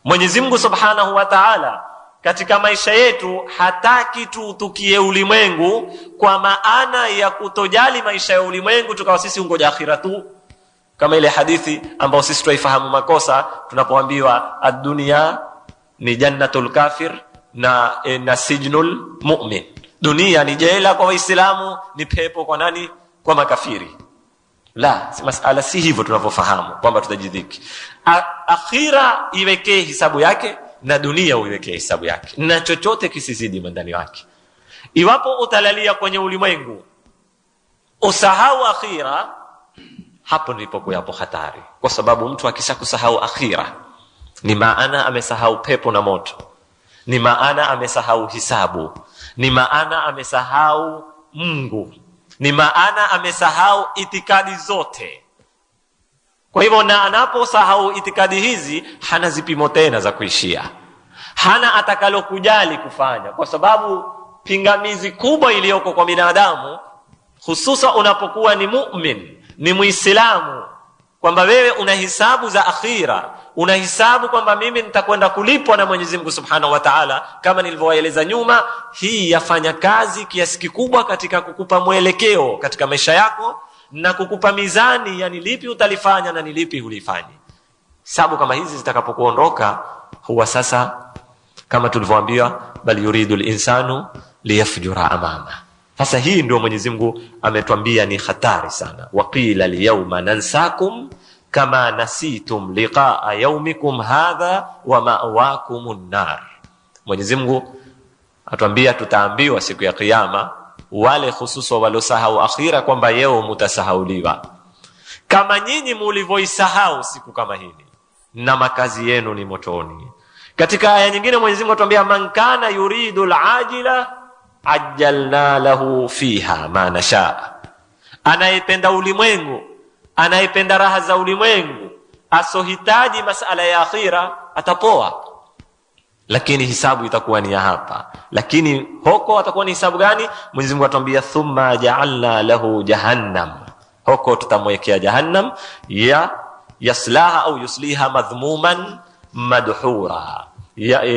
Mwenyezi Mungu Subhanahu wa Ta'ala katika maisha yetu hataki tuutukie ulimwengu kwa maana ya kutojali maisha ya ulimwengu tukawa sisi ungoja akhira tu, kama ile hadithi ambayo sisi tuifahamu makosa tunapoambiwa ad-dunya ni jannatul kafir na sijnul mu'min. Dunia ni jela kwa Waislamu, ni pepo kwa nani? Kwa makafiri. La, masala si hivyo tunavyofahamu kwamba tutajidhiki. Akhira iwekee hisabu yake na dunia uiwekee hisabu yake, na chochote kisizidi ndani yake. Iwapo utalalia kwenye ulimwengu usahau akhira, hapo ndipo kuyapo hatari. Kwa sababu mtu akishakusahau akhira, ni maana amesahau pepo na moto, ni maana amesahau hisabu, ni maana amesahau Mungu, ni maana amesahau itikadi zote. Kwa hivyo, na anaposahau itikadi hizi, hana zipimo tena za kuishia, hana atakalo kujali kufanya. Kwa sababu pingamizi kubwa iliyoko kwa binadamu, hususa unapokuwa ni mu'min, ni Muislamu, kwamba wewe una hisabu za akhira, una hisabu kwamba mimi nitakwenda kulipwa na Mwenyezi Mungu Subhanahu wa Ta'ala. Kama nilivyowaeleza nyuma, hii yafanya kazi kiasi kikubwa katika kukupa mwelekeo katika maisha yako na kukupa mizani, yani lipi utalifanya na ni lipi hulifanyi. Hisabu kama hizi zitakapokuondoka, huwa sasa kama tulivyoambiwa, bal yuridul insanu liyafjura amama. Sasa hii ndio Mwenyezi Mungu ametuambia ni hatari sana. Waqila liyawma nansakum kama nasitum liqaa yawmikum hadha wa ma'wakumun nar. Mwenyezi Mungu atuambia tutaambiwa siku ya kiyama wale hususo walosahau akhira kwamba yeo mutasahauliwa kama nyinyi mulivyoisahau siku kama hili, na makazi yenu ni motoni. Katika aya nyingine Mwenyezi Mungu atuambia, man kana yuridu al-ajila ajjalna lahu fiha ma nasha. Anayependa ulimwengu, anayependa raha za ulimwengu, asohitaji masala ya akhira, atapoa, lakini hisabu itakuwa ni ya hapa. Lakini huko atakuwa ni hisabu gani? Mwenyezi Mungu atuambia, thumma ja'alna lahu jahannam. Huko tutamwekea jahannam, ya yaslaha au yusliha madhmuman madhura,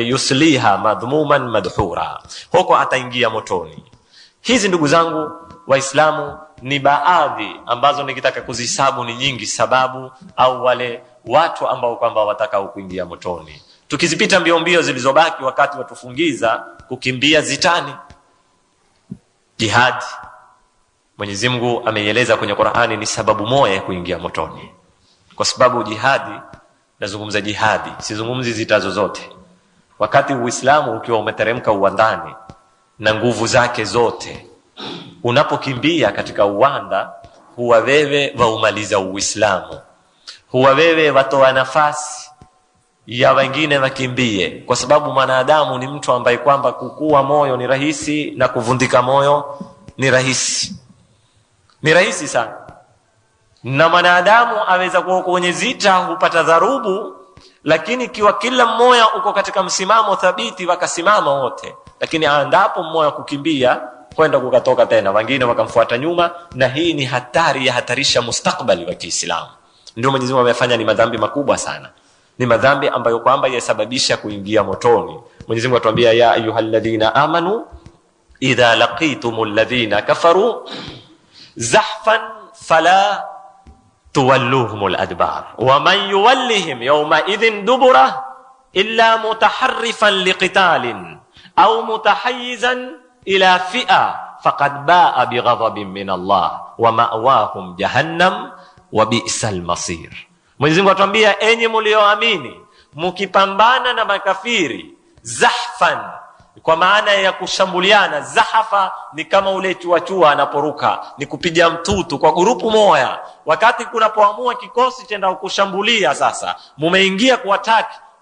yusliha madhmuman madhura. Huko ataingia motoni. Hizi ndugu zangu Waislamu ni baadhi ambazo nikitaka kuzihesabu ni nyingi, sababu au wale watu ambao kwamba watakao kuingia motoni. Tukizipita mbio zilizobaki wakati watufungiza kukimbia zitani, jihad, Mwenyezi Mungu ameieleza kwenye Qur'ani ni sababu moja ya kuingia motoni. Kwa sababu jihadi, nazungumza jihadi, sizungumzi zita zozote. Wakati Uislamu ukiwa umeteremka uwandani na nguvu zake zote, unapokimbia katika uwanda, huwa wewe waumaliza Uislamu, huwa wewe watoa nafasi ya wengine wakimbie. Kwa sababu mwanadamu ni mtu ambaye kwamba kukua moyo ni rahisi na kuvundika moyo ni rahisi. Ni rahisi sana. Na mwanadamu aweza kuwa kwenye zita hupata dharubu, lakini kiwa kila mmoja uko katika msimamo thabiti wakasimama wote, lakini aandapo mmoja kukimbia kwenda kukatoka tena, wengine wakamfuata nyuma, na hii ni hatari ya hatarisha mustakbali wa Kiislamu. Ndio Mwenyezi Mungu amefanya ni madhambi makubwa sana. Ni madhambi ambayo kwamba yasababisha kuingia motoni. Mwenyezi Mungu atuambia, ya ayyuhalladhina amanu idha laqitumul ladhina kafaru zahfan fala tuwalluhumul adbar wa man yuwallihim yawma idhin dubura illa mutaharrifan liqitalin au mutahayyizan ila fi'a faqad ba'a bighadabin min Allah wa ma'wahum jahannam wa bi'sal masir. Mwenyezi Mungu atuambia, enyi mlioamini, mkipambana na makafiri zahfan, kwa maana ya kushambuliana. Zahafa ni kama ule chua anaporuka, ni kupiga mtutu kwa grupu moja. Wakati kunapoamua kikosi chenda kushambulia, sasa mumeingia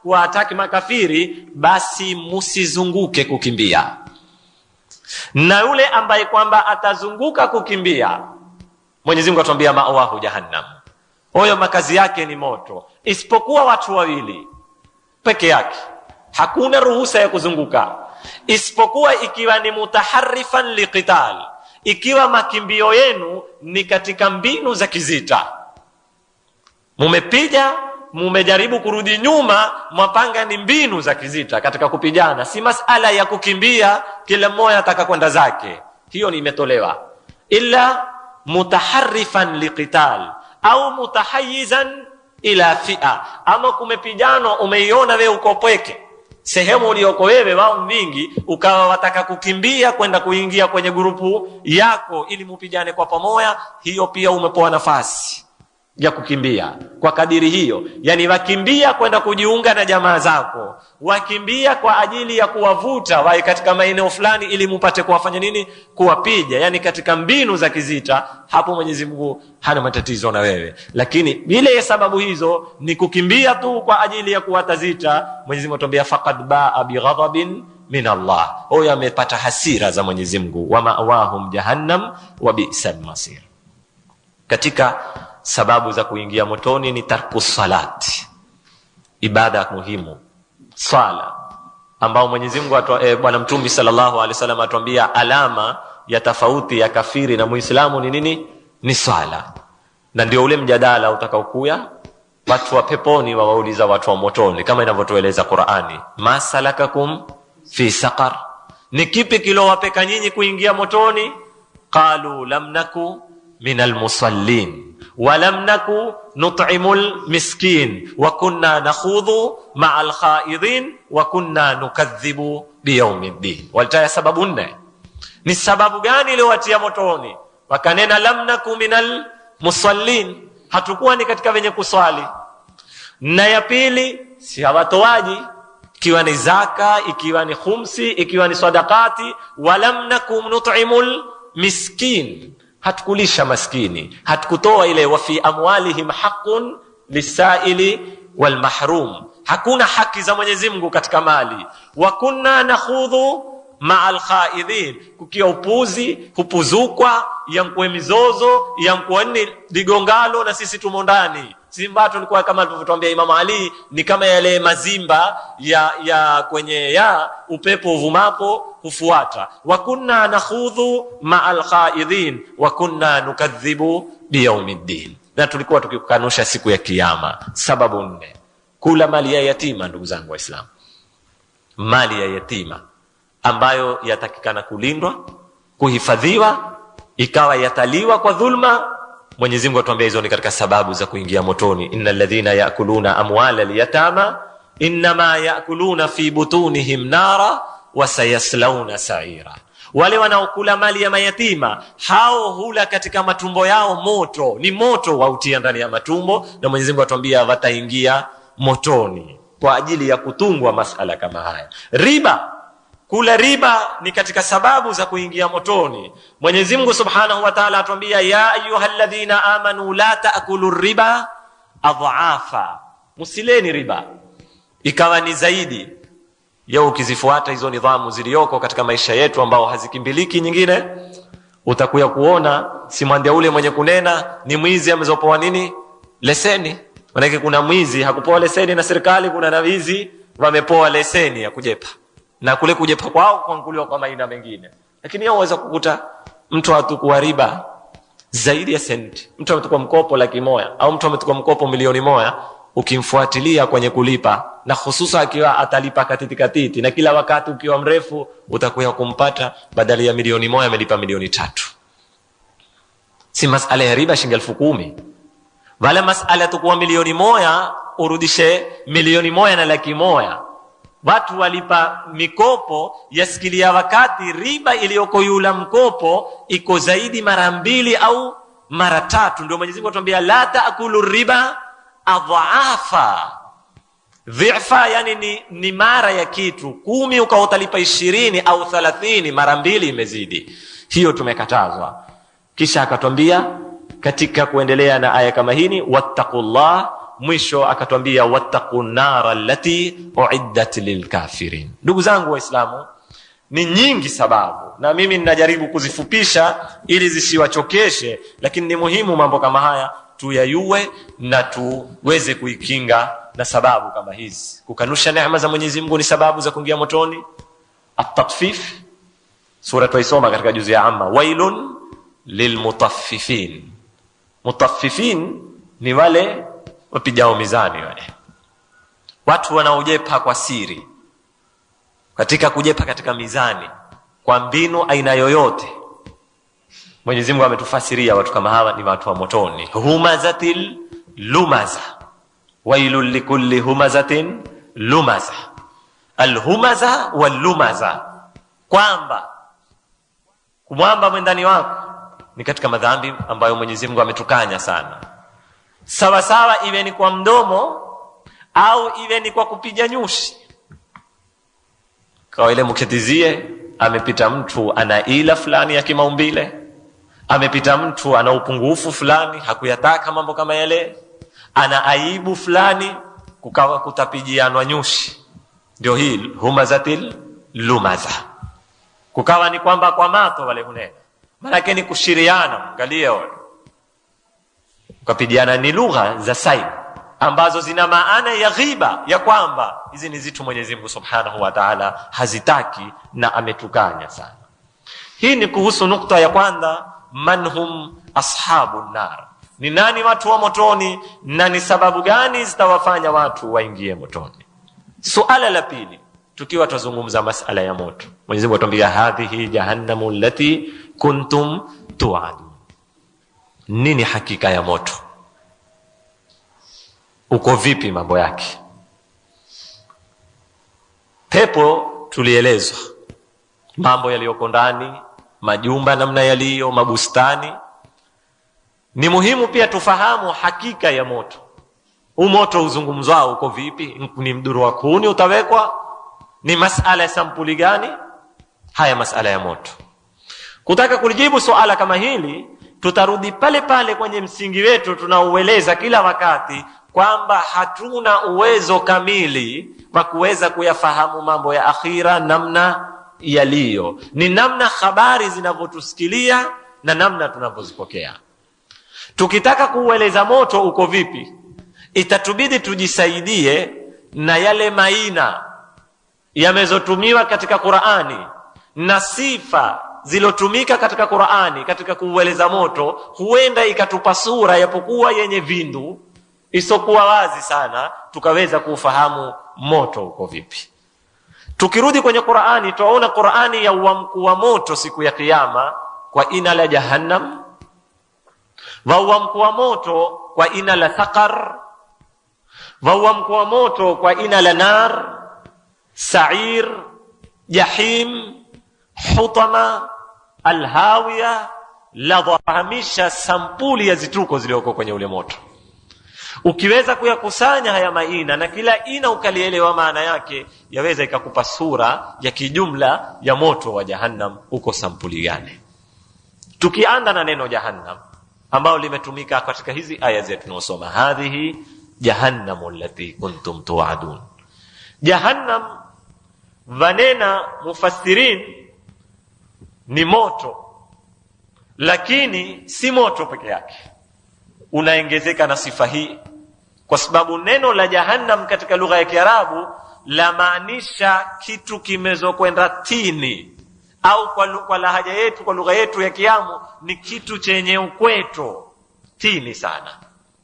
kuataki makafiri, basi musizunguke kukimbia. Na yule ambaye kwamba atazunguka kukimbia, Mwenyezi Mungu atuambia, ma'wahu jahannam, huyo makazi yake ni moto. Isipokuwa watu wawili peke yake, hakuna ruhusa ya kuzunguka, isipokuwa ikiwa ni mutaharrifan liqital, ikiwa makimbio yenu ni katika mbinu za kizita. Mumepiga, mumejaribu kurudi nyuma, mwapanga ni mbinu za kizita katika kupigana, si masala ya kukimbia kila mmoja ataka kwenda zake. Hiyo ni imetolewa. Illa mutaharrifan liqital au mutahayyizan ila fi'a, ama kumepigana umeiona wewe uko pweke, sehemu ulioko wewe wao mingi, ukawa wataka kukimbia kwenda kuingia kwenye grupu yako ili mupigane kwa pamoja, hiyo pia umepewa nafasi ya kukimbia kwa kadiri hiyo. Yani wakimbia kwenda kujiunga na jamaa zako, wakimbia kwa ajili ya kuwavuta wae katika maeneo fulani ili mupate kuwafanya nini, kuwapiga, yani katika mbinu za kizita. Hapo Mwenyezi Mungu hana matatizo na wewe, lakini bila sababu hizo ni kukimbia tu kwa ajili ya kuwatazita, Mwenyezi Mungu atuambia, faqad ba'a bighadabin min Allah, huyo amepata hasira za Mwenyezi Mungu, wa ma'wahum jahannam wa bi'sal masir. Katika sababu za kuingia motoni ni tarku salati, ibada muhimu, sala, ambao Mwenyezi Mungu Bwana Mtume sallallahu alaihi wasallam atuambia alama ya tofauti ya kafiri na Muislamu ni nini? Ni sala. Na ndio ule mjadala utakaokuya, watu wa peponi wawauliza watu wa motoni, kama inavyotueleza Qur'ani, masalakakum fi saqar, ni kipi kilowapeka nyinyi kuingia motoni? Qalu lam naku minal musallin wa lam naku nut'imul miskin wa kunna nakhudhu ma'al khaidin wa kunna nukadhibu biyawmiddin. Waltaya sababu nne. Ni sababu gani iliyowatia motoni? Wakanena lam naku minal musallin, hatukuwa ni katika wenye kuswali. Na ya pili, si hawatoaji, ikiwa ni zaka, ikiwa ni khumsi, ikiwa ni sadaqati. Wa lam naku nut'imul miskin, hatukulisha maskini, hatukutoa ile wa fi amwalihim haqqun lisaili wal mahrum, hakuna haki za Mwenyezi Mungu katika mali. Wa kunna nakhudhu ma'al khaidin, kukia upuzi, hupuzukwa, yankwe mizozo, yankwe ni digongalo, na sisi tumo ndani. Simba tulikuwa kama alivyotuambia Imam Ali, ni kama yale mazimba ya kwenye ya upepo uvumapo hufuata. Wa kunna nakhudhu ma'al khaidin wa kunna nukadhibu biyawmiddin, na tulikuwa tukikanusha siku ya kiyama. Sababu nne, kula mali ya yatima. Ndugu zangu Waislamu, mali ya yatima ambayo yatakikana kulindwa, kuhifadhiwa, ikawa yataliwa kwa dhulma, Mwenyezi Mungu atuambia hizo ni katika sababu za kuingia motoni. Innal ladhina ya'kuluna amwalal yatama inma ya'kuluna fi butunihim nara wa sayaslawna sa'ira Wale wanaokula mali ya mayatima, hao hula katika matumbo yao moto, ni moto wautia ndani ya matumbo, na Mwenyezi Mungu atuambia wataingia motoni kwa ajili ya kutungwa masala kama haya. Riba, kula riba ni katika sababu za kuingia motoni. Mwenyezi Mungu Subhanahu wa Ta'ala atuambia ya ayyuhalladhina amanu la ta'kulu riba adhafa, musileni riba ikawa ni zaidi. Yao ukizifuata hizo nidhamu zilizoko katika maisha yetu ambao hazikimbiliki nyingine, utakuya kuona si mwandia ule mwenye kunena ni mwizi amezopoa nini leseni. Maana kuna mwizi hakupoa leseni na serikali, kuna na wizi wamepoa leseni ya kujepa, na kule kujepa kwao kuanguliwa kwa maina mengine. Lakini yao waweza kukuta mtu atukua riba zaidi ya senti, mtu ametukua mkopo 100,000 au mtu ametukua mkopo 1,000,000, ukimfuatilia kwenye kulipa, na hususa akiwa atalipa katiti na kila wakati ukiwa mrefu, utakuya kumpata badala ya 1,000,000 amelipa 3,000,000. Si masala ya riba shilingi 10,000, wala masala tukua 1,000,000 urudishe 1,100,000 na 100,000. Watu walipa mikopo yasikilia wakati riba iliyoko yula mkopo iko zaidi mara 2 au mara 3. Ndio Mwenyezi Mungu atuambia la taakulu riba adhafa. Dhifa yani ni mara ya kitu 10, ukaotalipa 20 au 30, mara 2 imezidi. Hiyo tumekatazwa. Kisha akatwambia katika kuendelea na aya kama hii, wattaqullah, mwisho akatwambia wattaqun nara allati uiddat lilkafirin. Ndugu zangu Waislamu, ni nyingi sababu, na mimi ninajaribu kuzifupisha ili zisiwachokeshe, lakini ni muhimu mambo kama haya tuyayue na tuweze kuikinga na sababu kama hizi. Kukanusha neema za Mwenyezi Mungu ni sababu za kuingia motoni. At-tatfif, sura tuisoma katika juzu ya amma, wailun lilmutaffifin. Mutaffifin ni wale wapijao mizani, wale watu wanaojepa kwa siri, katika kujepa katika mizani kwa mbinu aina yoyote. Mwenyezi Mungu ametufasiria watu kama hawa ni watu wa motoni. Humazatil lumaza, wailul likulli humazatin lumaza. Alhumaza wal lumaza, kwamba kumwamba mwendani wako ni katika madhambi ambayo Mwenyezi Mungu ametukanya sana. Sawa sawa iwe ni kwa mdomo au iwe ni kwa kupiga nyushi. Kwa ile mketizie, amepita mtu ana ila fulani ya kimaumbile, amepita mtu ana upungufu fulani, hakuyataka mambo kama yale, ana aibu fulani, kukawa kutapijianwa nyushi. Ndio hii humazatil lumaza. Kukawa ni kwamba kwa mato wale hunena, maana ni kushiriana. Angalia wale ukapidiana, ni lugha za saib ambazo zina maana ya ghiba, ya kwamba hizi ni zitu Mwenyezi Mungu Subhanahu wa Ta'ala hazitaki na ametukanya sana. Hii ni kuhusu nukta ya kwanza, manhum ashabun nar, ni nani watu wa motoni na ni sababu gani zitawafanya watu waingie motoni. Suala la pili, tukiwa tuzungumza masala ya moto, Mwenyezi Mungu atuambia hadhihi jahannamu allati kuntum tu'adun. Nini hakika ya moto? Uko vipi mambo yake? Pepo tulielezwa mambo yaliyoko ndani, majumba namna yaliyo, mabustani. Ni muhimu pia tufahamu hakika ya moto. Moto uzungumzwao uko vipi? Ni mduru wa kuni utawekwa? Ni masala ya sampuli gani? Haya masala ya moto. Kutaka kulijibu suala kama hili, tutarudi pale pale kwenye msingi wetu tunaoueleza kila wakati, kwamba hatuna uwezo kamili wa kuweza kuyafahamu mambo ya akhira namna yaliyo. Ni namna habari zinavyotusikilia na namna tunavyozipokea. Tukitaka kuueleza moto uko vipi, itatubidi tujisaidie na yale maina yamezotumiwa katika Qur'ani na sifa zilotumika katika Qur'ani katika kuueleza moto. Huenda ikatupa sura yapokuwa yenye vindu isokuwa wazi sana, tukaweza kufahamu moto uko vipi. Tukirudi kwenye Qur'ani, tunaona Qur'ani ya uamku wa moto siku ya kiyama kwa ina la jahannam, wa uamku wa moto kwa ina la thaqar, wa uamku wa moto kwa ina la nar, sa'ir, jahim, hutama alhawiya ladhahamisha sampuli ya zituko zilioko kwenye ule moto. Ukiweza kuyakusanya haya maina na kila ina ukalielewa maana yake, yaweza ikakupa sura ya kijumla ya moto wa jahannam uko sampuli gani. Tukianza na neno jahannam ambao limetumika katika hizi aya zetu tunasoma, hadhihi jahannamu allati kuntum tu'adun. Jahannam vanena mufassirin ni moto, lakini si moto peke yake, unaongezeka na sifa hii, kwa sababu neno la jahannam katika lugha ya Kiarabu la maanisha kitu kimezokwenda tini, au kwa lahaja yetu, kwa lugha yetu ya Kiamu, ni kitu chenye ukweto tini sana,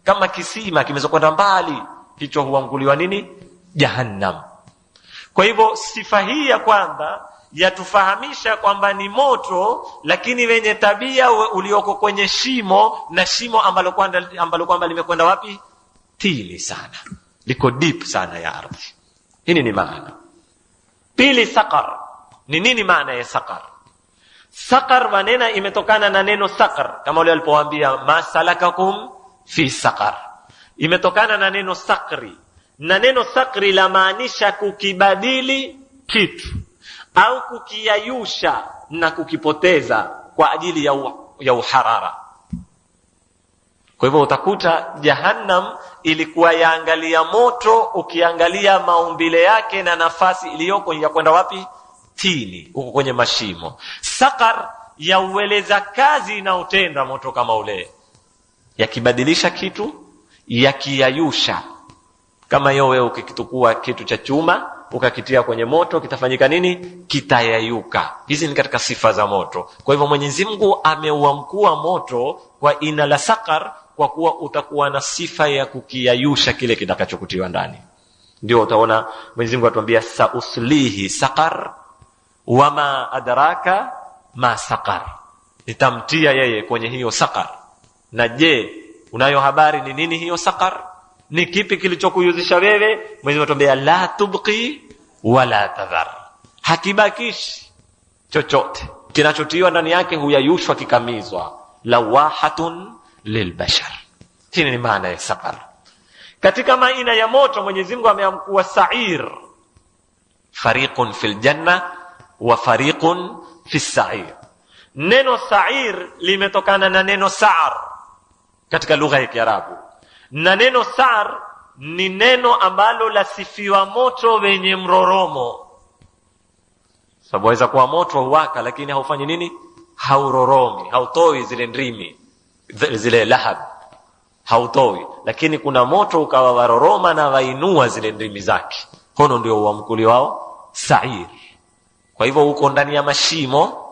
kama kisima kimezokwenda mbali, hicho huanguliwa nini? Jahannam. Kwa hivyo sifa hii ya kwanza yatufahamisha kwamba ni moto, lakini wenye tabia ulioko kwenye shimo, na shimo ambalo kwamba limekwenda wapi? Tini sana, liko deep sana ya ardhi. Hii ni maana. Pili, saqar. Ni nini maana ya saqar? Saqar manena imetokana na neno saqar, kama wale walipowaambia ma salakakum fi saqar, imetokana na neno saqri, na neno saqri la maanisha kukibadili kitu au kukiyayusha na kukipoteza kwa ajili ya uharara. Kwa hivyo utakuta jahannam ilikuwa yaangalia moto, ukiangalia maumbile yake na nafasi iliyoko ya kwenda wapi? Tini, huko kwenye mashimo. Saqar ya ueleza kazi na utenda moto kama ule, yakibadilisha kitu, yakiyayusha. Kama wewe ukikitukua kitu cha chuma ukakitia kwenye moto, kitafanyika nini? Kitayayuka. Hizi ni katika sifa za moto. Kwa hivyo Mwenyezi Mungu ameuamkua moto kwa ina la saqar, kwa kuwa utakuwa na sifa ya kukiyayusha kile kitakachokutiwa ndani. Ndio utaona Mwenyezi Mungu atuambia sauslihi saqar wama adraka ma saqar, nitamtia yeye kwenye hiyo saqar. Na je, unayo habari ni nini hiyo saqar? Ni kipi kilichokuyuzisha wewe? Mwenyezi Mungu atuambia la tubqi wala tadhar, hakibakishi chochote, kinachotiwa ndani yake huyayushwa, kikamizwa. Lawahatun lilbashar. Hii ni maana ya saqar. Katika maina ya moto Mwenyezi Mungu ameamkua sa'ir, fariqun fil janna wa fariqun fis sa'ir. Neno sa'ir limetokana na neno sa'ar katika lugha ya Kiarabu, na neno sa'ar ni neno ambalo lasifiwa moto wenye mroromo. Sababu waweza kuwa moto huwaka, lakini haufanyi nini? Hauroromi, hautoi zile ndrimi, zile lahab, hautoi. Lakini kuna moto ukawa waroroma na wainua zile ndrimi zake, hono ndio uamkuli wao sa'ir. Kwa hivyo uko ndani ya mashimo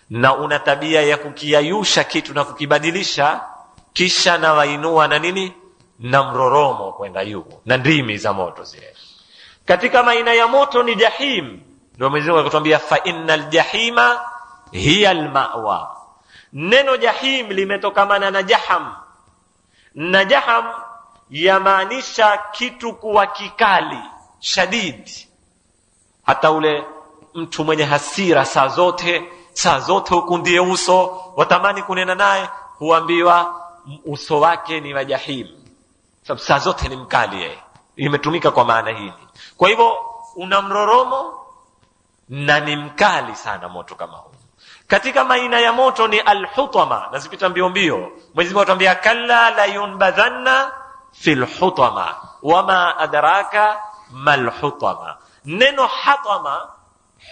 na una tabia ya kukiyayusha kitu na kukibadilisha, kisha na wainua na nini? Na mroromo kwenda juu, na ndimi za moto zile. Katika maina ya moto ni jahim. Ndio Mwenyezi Mungu akatuambia fa innal jahima hiya almawa. Neno jahim limetokana na jaham, na jaham yamaanisha kitu kuwa kikali, shadidi. Hata ule mtu mwenye hasira saa zote ukundie uso, watamani kunena naye, huambiwa uso wake ni wa jahim, sababu saa zote ni mkali yeye. Imetumika kwa maana hii. Kwa hivyo una mroromo na ni mkali sana moto kama huu. Katika maina ya moto ni alhutama, nazipita mbio mbio. Mwenyezi Mungu atuambia kalla la yunbadhanna fil hutama wama adraka mal hutama. Neno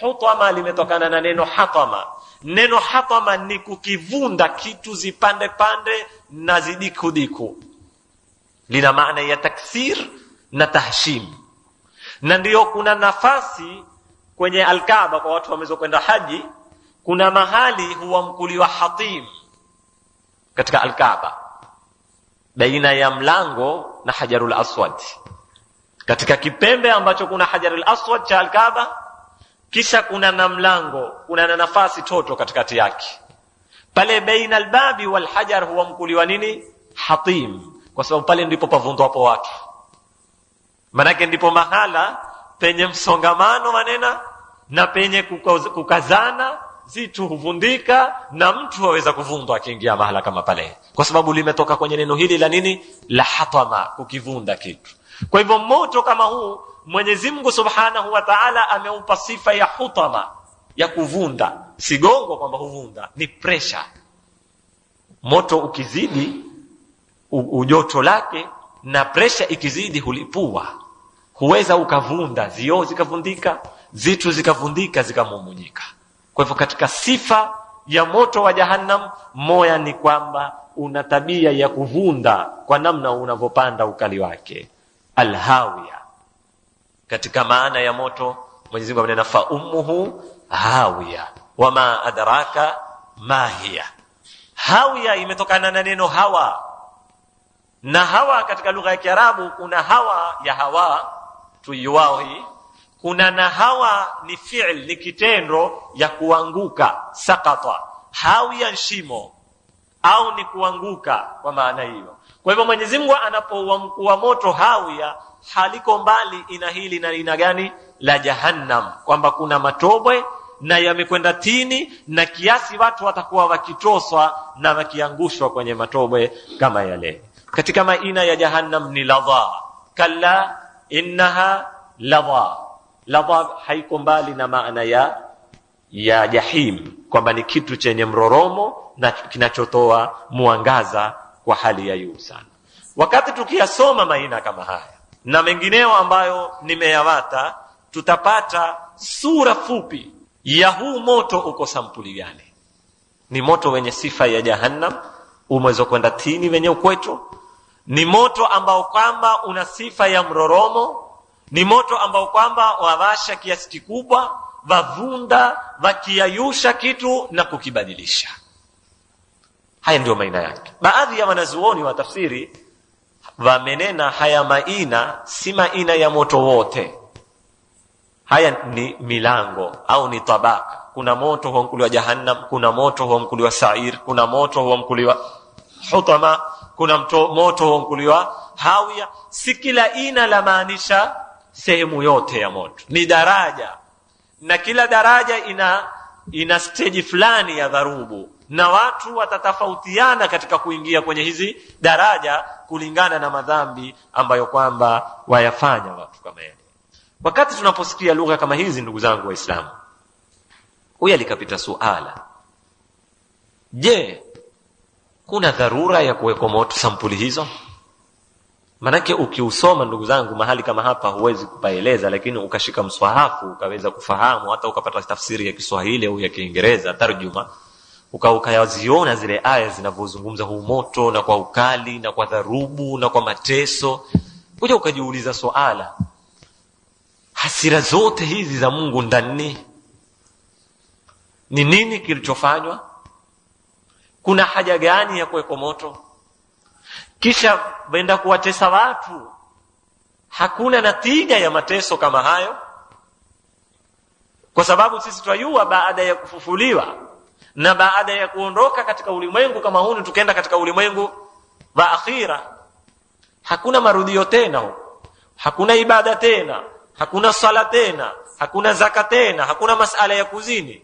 hutama limetokana na neno hatama. Neno hatama ni kukivunda kitu zipande pande na zidikudiku, lina maana ya taksir na tahshim. Na ndio kuna nafasi kwenye Al-Kaaba kwa watu wamezokwenda haji, kuna mahali huwa mkuliwa hatim katika Al-Kaaba, baina ya mlango na Hajarul Aswad, katika kipembe ambacho kuna Hajarul Aswad cha Al-Kaaba, kisha kuna na mlango, kuna na nafasi toto katikati yake. Pale baina albabi wal hajar huwa mkuliwa nini? Hatim, kwa sababu pale ndipo pavundwa hapo watu. Manake ndipo mahala penye msongamano manena na penye kukazana zitu huvundika na mtu waweza kuvundwa akiingia mahala kama pale, kwa sababu limetoka kwenye neno hili la nini, la hatama, kukivunda kitu. Kwa hivyo moto kama huu Mwenyezi Mungu Subhanahu wa Ta'ala ameupa sifa ya hutama, ya kuvunda. Sigongo kwamba huvunda, ni pressure. Moto ukizidi ujoto lake na pressure ikizidi hulipua, huweza ukavunda, zioo zikavundika, zitu zikavundika, zikamumunyika. Kwa hivyo katika sifa ya moto wa Jahannam moya ni kwamba una tabia ya kuvunda kwa namna unavyopanda ukali wake. Alhawiya, katika maana ya moto Mwenyezi Mungu amenena fa ummuhu hawiya wama adraka ma hiya. Hawiya imetokana na neno hawa, na hawa katika lugha ya Kiarabu kuna hawa ya hawa tuiwao hii, kuna na hawa ni fi'l, ni kitendo ya kuanguka, sakata. Hawiya shimo au ni kuanguka kwa maana hiyo. Kwa hivyo Mwenyezi Mungu anapouamkua moto hawiya, haliko mbali ina hili na ina gani la Jahannam, kwamba kuna matobwe na yamekwenda tini, na kiasi watu watakuwa wakitoswa na wakiangushwa kwenye matobwe kama yale. Katika maina ya Jahannam ni ladha, kalla innaha ladha. Ladha haiko mbali na maana ya jahim, kwamba ni kitu chenye mroromo na kinachotoa mwangaza kwa hali ya juu sana. Wakati tukiyasoma maina kama haya na mengineo ambayo nimeyawata, tutapata sura fupi ya huu moto uko sampuli gani. Ni moto wenye sifa ya Jahannam, umeweza kwenda tini wenye ukweto. Ni moto ambao kwamba una sifa ya mroromo. Ni moto ambao kwamba wawasha kiasi kikubwa, wavunda, wakiayusha kitu na kukibadilisha. Haya ndio maina yake. Baadhi ya wanazuoni wa tafsiri wamenena haya maina si maina ya moto wote. Haya ni milango au ni tabaka. Kuna moto huamkuliwa Jahannam, kuna moto huamkuliwa Sa'ir, kuna moto huamkuliwa Hutama, kuna moto huamkuliwa Hawiya. Si kila ina la maanisha sehemu yote ya moto. Ni daraja, na kila daraja ina stage fulani ya dharubu, na watu watatafautiana katika kuingia kwenye hizi daraja kulingana na madhambi ambayo kwamba wayafanya watu kama yale. Wakati tunaposikia lugha kama hizi, ndugu zangu Waislamu, huyu alikapita suala, je, kuna dharura ya kuweka moto sampuli hizo? Manake ukiusoma ndugu zangu mahali kama hapa huwezi kupaeleza, lakini ukashika mswahafu ukaweza kufahamu, hata ukapata tafsiri ya Kiswahili au ya Kiingereza tarjuma, ukayaziona zile aya zinavyozungumza huu moto na kwa ukali na kwa dharubu na kwa mateso, kuja ukajiuliza swala, hasira zote hizi za Mungu ndani ni nini kilichofanywa? Kuna haja gani ya kuweka moto? Kisha wenda kuwatesa watu, hakuna natija ya mateso kama hayo? Kwa sababu sisi tunajua baada ya kufufuliwa na baada ya kuondoka katika ulimwengu kama huu tukaenda katika ulimwengu wa akhira, hakuna marudio tena, hakuna ibada tena, hakuna sala tena, hakuna zaka tena, hakuna masala ya kuzini.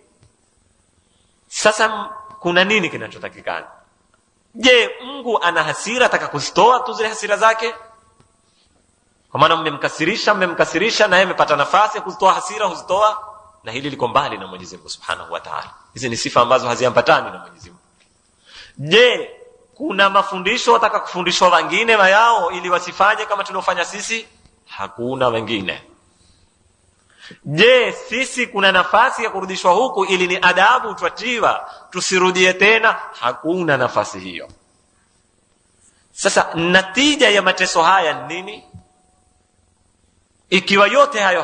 Sasa kuna nini kinachotakikana? Je, Mungu ana hasira, ataka kuzitoa tu zile hasira zake? Kwa maana mmemkasirisha na yeye amepata nafasi ya kuzitoa hasira, huzitoa. Na hili liko mbali na Mwenyezi Mungu Subhanahu wa Ta'ala. Hizi ni sifa ambazo haziambatani na Mwenyezi Mungu. Je, kuna mafundisho wataka kufundishwa wengine wao ili wasifanye kama tunaofanya sisi? Hakuna wengine. Je, sisi kuna nafasi ya kurudishwa huku ili ni adabu tuatiwa tusirudie tena? Hakuna nafasi hiyo. Sasa natija ya mateso haya ni nini? Ikiwa yote hayo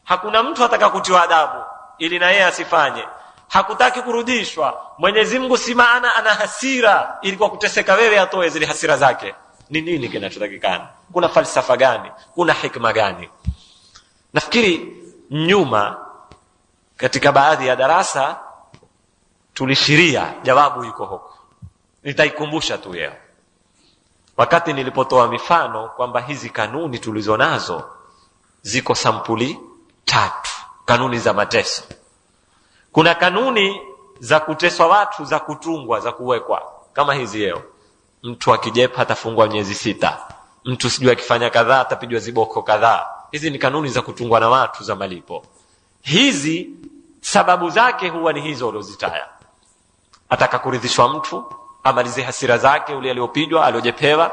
hakuna mtu ataka kutiwa adabu ili na yeye asifanye, hakutaki kurudishwa, Mwenyezi Mungu si maana ana hasira ili kwa kuteseka wewe atoe zile hasira zake, ni nini kinachotakikana? Kuna falsafa gani? Kuna hikma gani? Nafikiri nyuma katika baadhi ya darasa tulishiria jawabu iko huko. Nitaikumbusha tu leo. Wakati nilipotoa mifano kwamba hizi kanuni tulizonazo ziko sampuli 3, kanuni za mateso. Kuna kanuni za kuteswa watu, za kutungwa, za kuwekwa kama hizi leo. Mtu akijepa atafungwa miezi 6. Mtu sijui akifanya kadhaa atapigwa ziboko kadhaa. Hizi ni kanuni za kutungwa na watu za malipo. Hizi sababu zake huwa ni hizo ulizozitaja. Ataka kuridhishwa mtu, amalize hasira zake ule aliyopigwa, aliojepewa.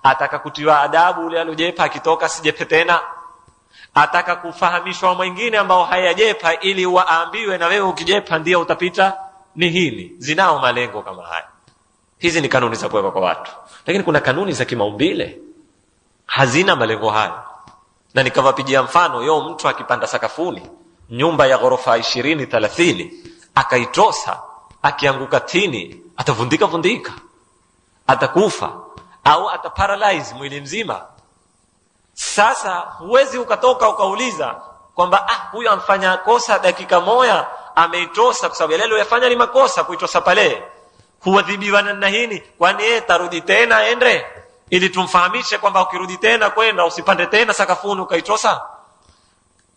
Ataka kutiwa adabu ule aliojepa, akitoka sijepe tena. Ataka kufahamishwa mwingine ambao hayajepa ili waambiwe na wewe ukijepa ndio utapita. Ni hili zinao malengo kama haya. Hizi ni kanuni za kuweka kwa watu. Lakini kuna kanuni za kimaumbile hazina malengo haya. Na nikawapigia mfano, mtu akipanda sakafuni nyumba ya ghorofa 20-30 akaitosa, akianguka tini atavundika, atakufa au ataparalyze mwili mzima. Sasa huwezi ukatoka ukauliza kwamba huyu amfanya kosa dakika moja ameitosa kwa sababu yale aliyofanya ni makosa kuitosa pale. Huadhibiwa na hini, kwani yeye tarudi tena ende ili tumfahamishe kwamba ukirudi tena kwenda usipande tena sakafuni ukaitosa?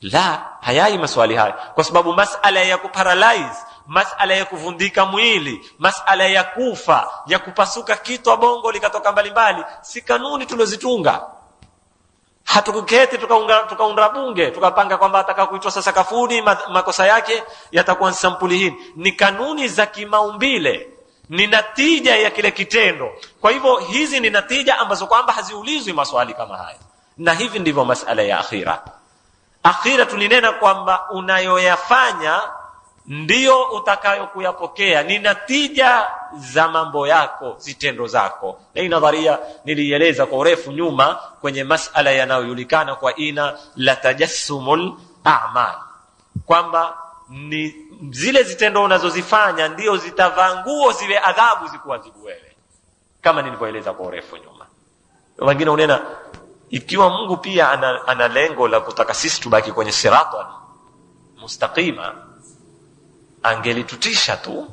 La, hayai maswali haya, kwa sababu masala ya kuparalyze, masala ya kuvundika mwili, masala ya kufa, ya kupasuka kitu bongo likatoka mbalimbali, si kanuni tulozitunga. Hatukuketi tukaunda bunge tukapanga kwamba ataka kuitosa sakafuni makosa yake yatakuwa sampuli hii. Ni kanuni za kimaumbile, ni natija ya kile kitendo. Kwa hivyo hizi ni natija ambazo kwamba haziulizwi maswali kama haya. Na hivi ndivyo masala ya akhira. Akhira tulinena kwamba unayoyafanya ndio utakayo kuyapokea, ni natija za mambo yako, zitendo zako. Na hii nadharia nilieleza kwa urefu nyuma kwenye masala yanayojulikana kwa ina la tajassumul a'mal, kwamba ni zile zitendo unazozifanya ndio zitavaa nguo ziwe adhabu zikuadhibu wewe, kama nilivyoeleza kwa urefu nyuma. Wengine unena ikiwa Mungu pia ana lengo la kutaka sisi tubaki kwenye sirata mustaqima, angelitutisha tu.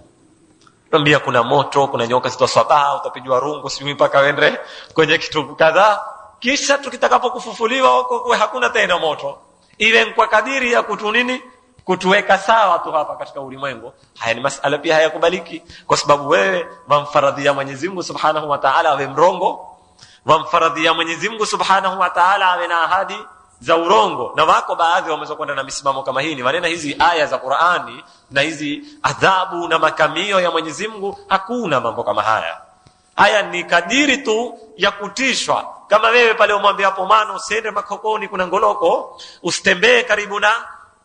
Tuambia kuna moto, kuna nyoka zitoswaba, utapigwa rungu sijui mpaka wende kwenye kitu kadhaa, kisha tukitakapokufufuliwa huko hakuna tena moto. Iwe kwa kadiri ya kutuweka sawa tu hapa katika ulimwengu. Haya ni masala pia hayakubaliki, kwa sababu wewe wamfaradhia Mwenyezi Mungu Subhanahu wa Ta'ala awe mrongo, wamfaradhia Mwenyezi Mungu Subhanahu wa Ta'ala awe na ahadi za urongo. Na wako baadhi wameweza kwenda na misimamo kama hii. Manena hizi aya za Qur'ani na hizi adhabu na makamio ya Mwenyezi Mungu, hakuna mambo kama haya. Haya ni kadiri tu ya kutishwa. Kama wewe pale umwambia hapo mano usiende makokoni kuna ngoloko, usitembee karibu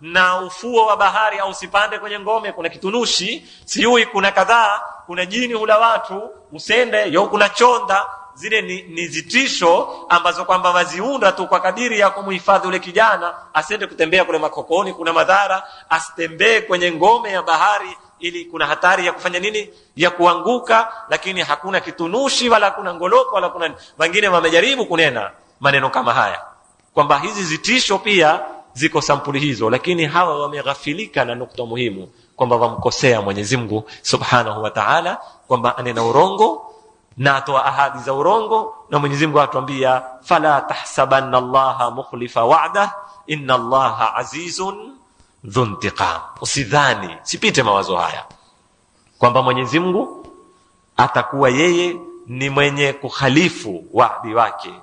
na ufuo wa bahari, au usipande kwenye ngome kuna kitunushi, sijui kuna kadhaa, kuna jini hula watu, usende, kuna chonda. Zile ni zitisho ambazo kwamba waziunda tu kwa kadiri ya kumhifadhi ule kijana asiende kutembea kule makokoni, kuna madhara, asitembee kwenye ngome ya bahari ili kuna hatari ya kufanya nini, ya kuanguka. Lakini hakuna kitunushi wala hakuna ngoloko wala kuna. Wengine wamejaribu kunena maneno kama haya kwamba hizi zitisho pia ziko sampuli hizo, lakini hawa wameghafilika na nukta muhimu, kwamba wamkosea Mwenyezi Mungu Subhanahu wa Ta'ala, kwamba anena urongo na atoa ahadi za urongo. Na Mwenyezi Mungu atuambia fala tahsabanna Allaha mukhlifa wa'dah inna Allaha azizun dhuntiqam. Usidhani, sipite mawazo haya kwamba Mwenyezi Mungu atakuwa yeye ni mwenye kukhalifu wa'di wake.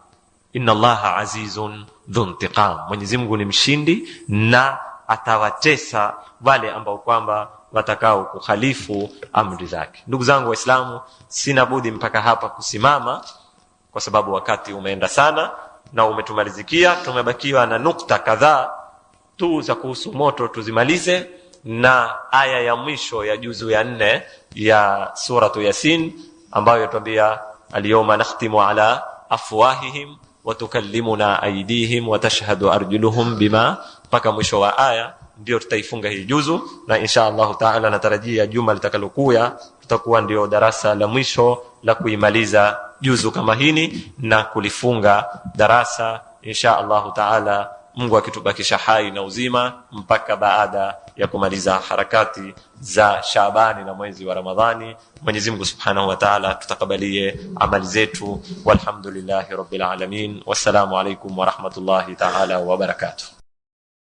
Inna Allaha azizun dhuntiqam, Mwenyezi Mungu ni mshindi na atawatesa wale ambao kwamba watakao kukhalifu amri zake. Ndugu zangu Waislamu, sina budi mpaka hapa kusimama kwa sababu wakati umeenda sana na umetumalizikia. Tumebakiwa na nukta kadhaa tu za kuhusu moto tuzimalize, na aya ya mwisho ya juzu ya 4 ya suratu Yasin ambayo yatuambia al-yawma nakhtimu ala afwahihim wa tukallimuna aydihim wa tashhadu arjuluhum bima, mpaka mwisho wa aya. Ndio tutaifunga hii juzu, na insha Allah Taala natarajia juma litakalokuja tutakuwa ndio darasa la mwisho la kuimaliza juzu kama hini na kulifunga darasa insha Allah Taala, Mungu akitubakisha hai na uzima mpaka baada ya kumaliza harakati za Shaabani na mwezi wa Ramadhani. Mwenyezi Mungu Subhanahu wa Ta'ala tutakabalie amali zetu. Walhamdulillahi Rabbil Alamin. Wassalamu alaykum wa rahmatullahi ta'ala wa barakatuh.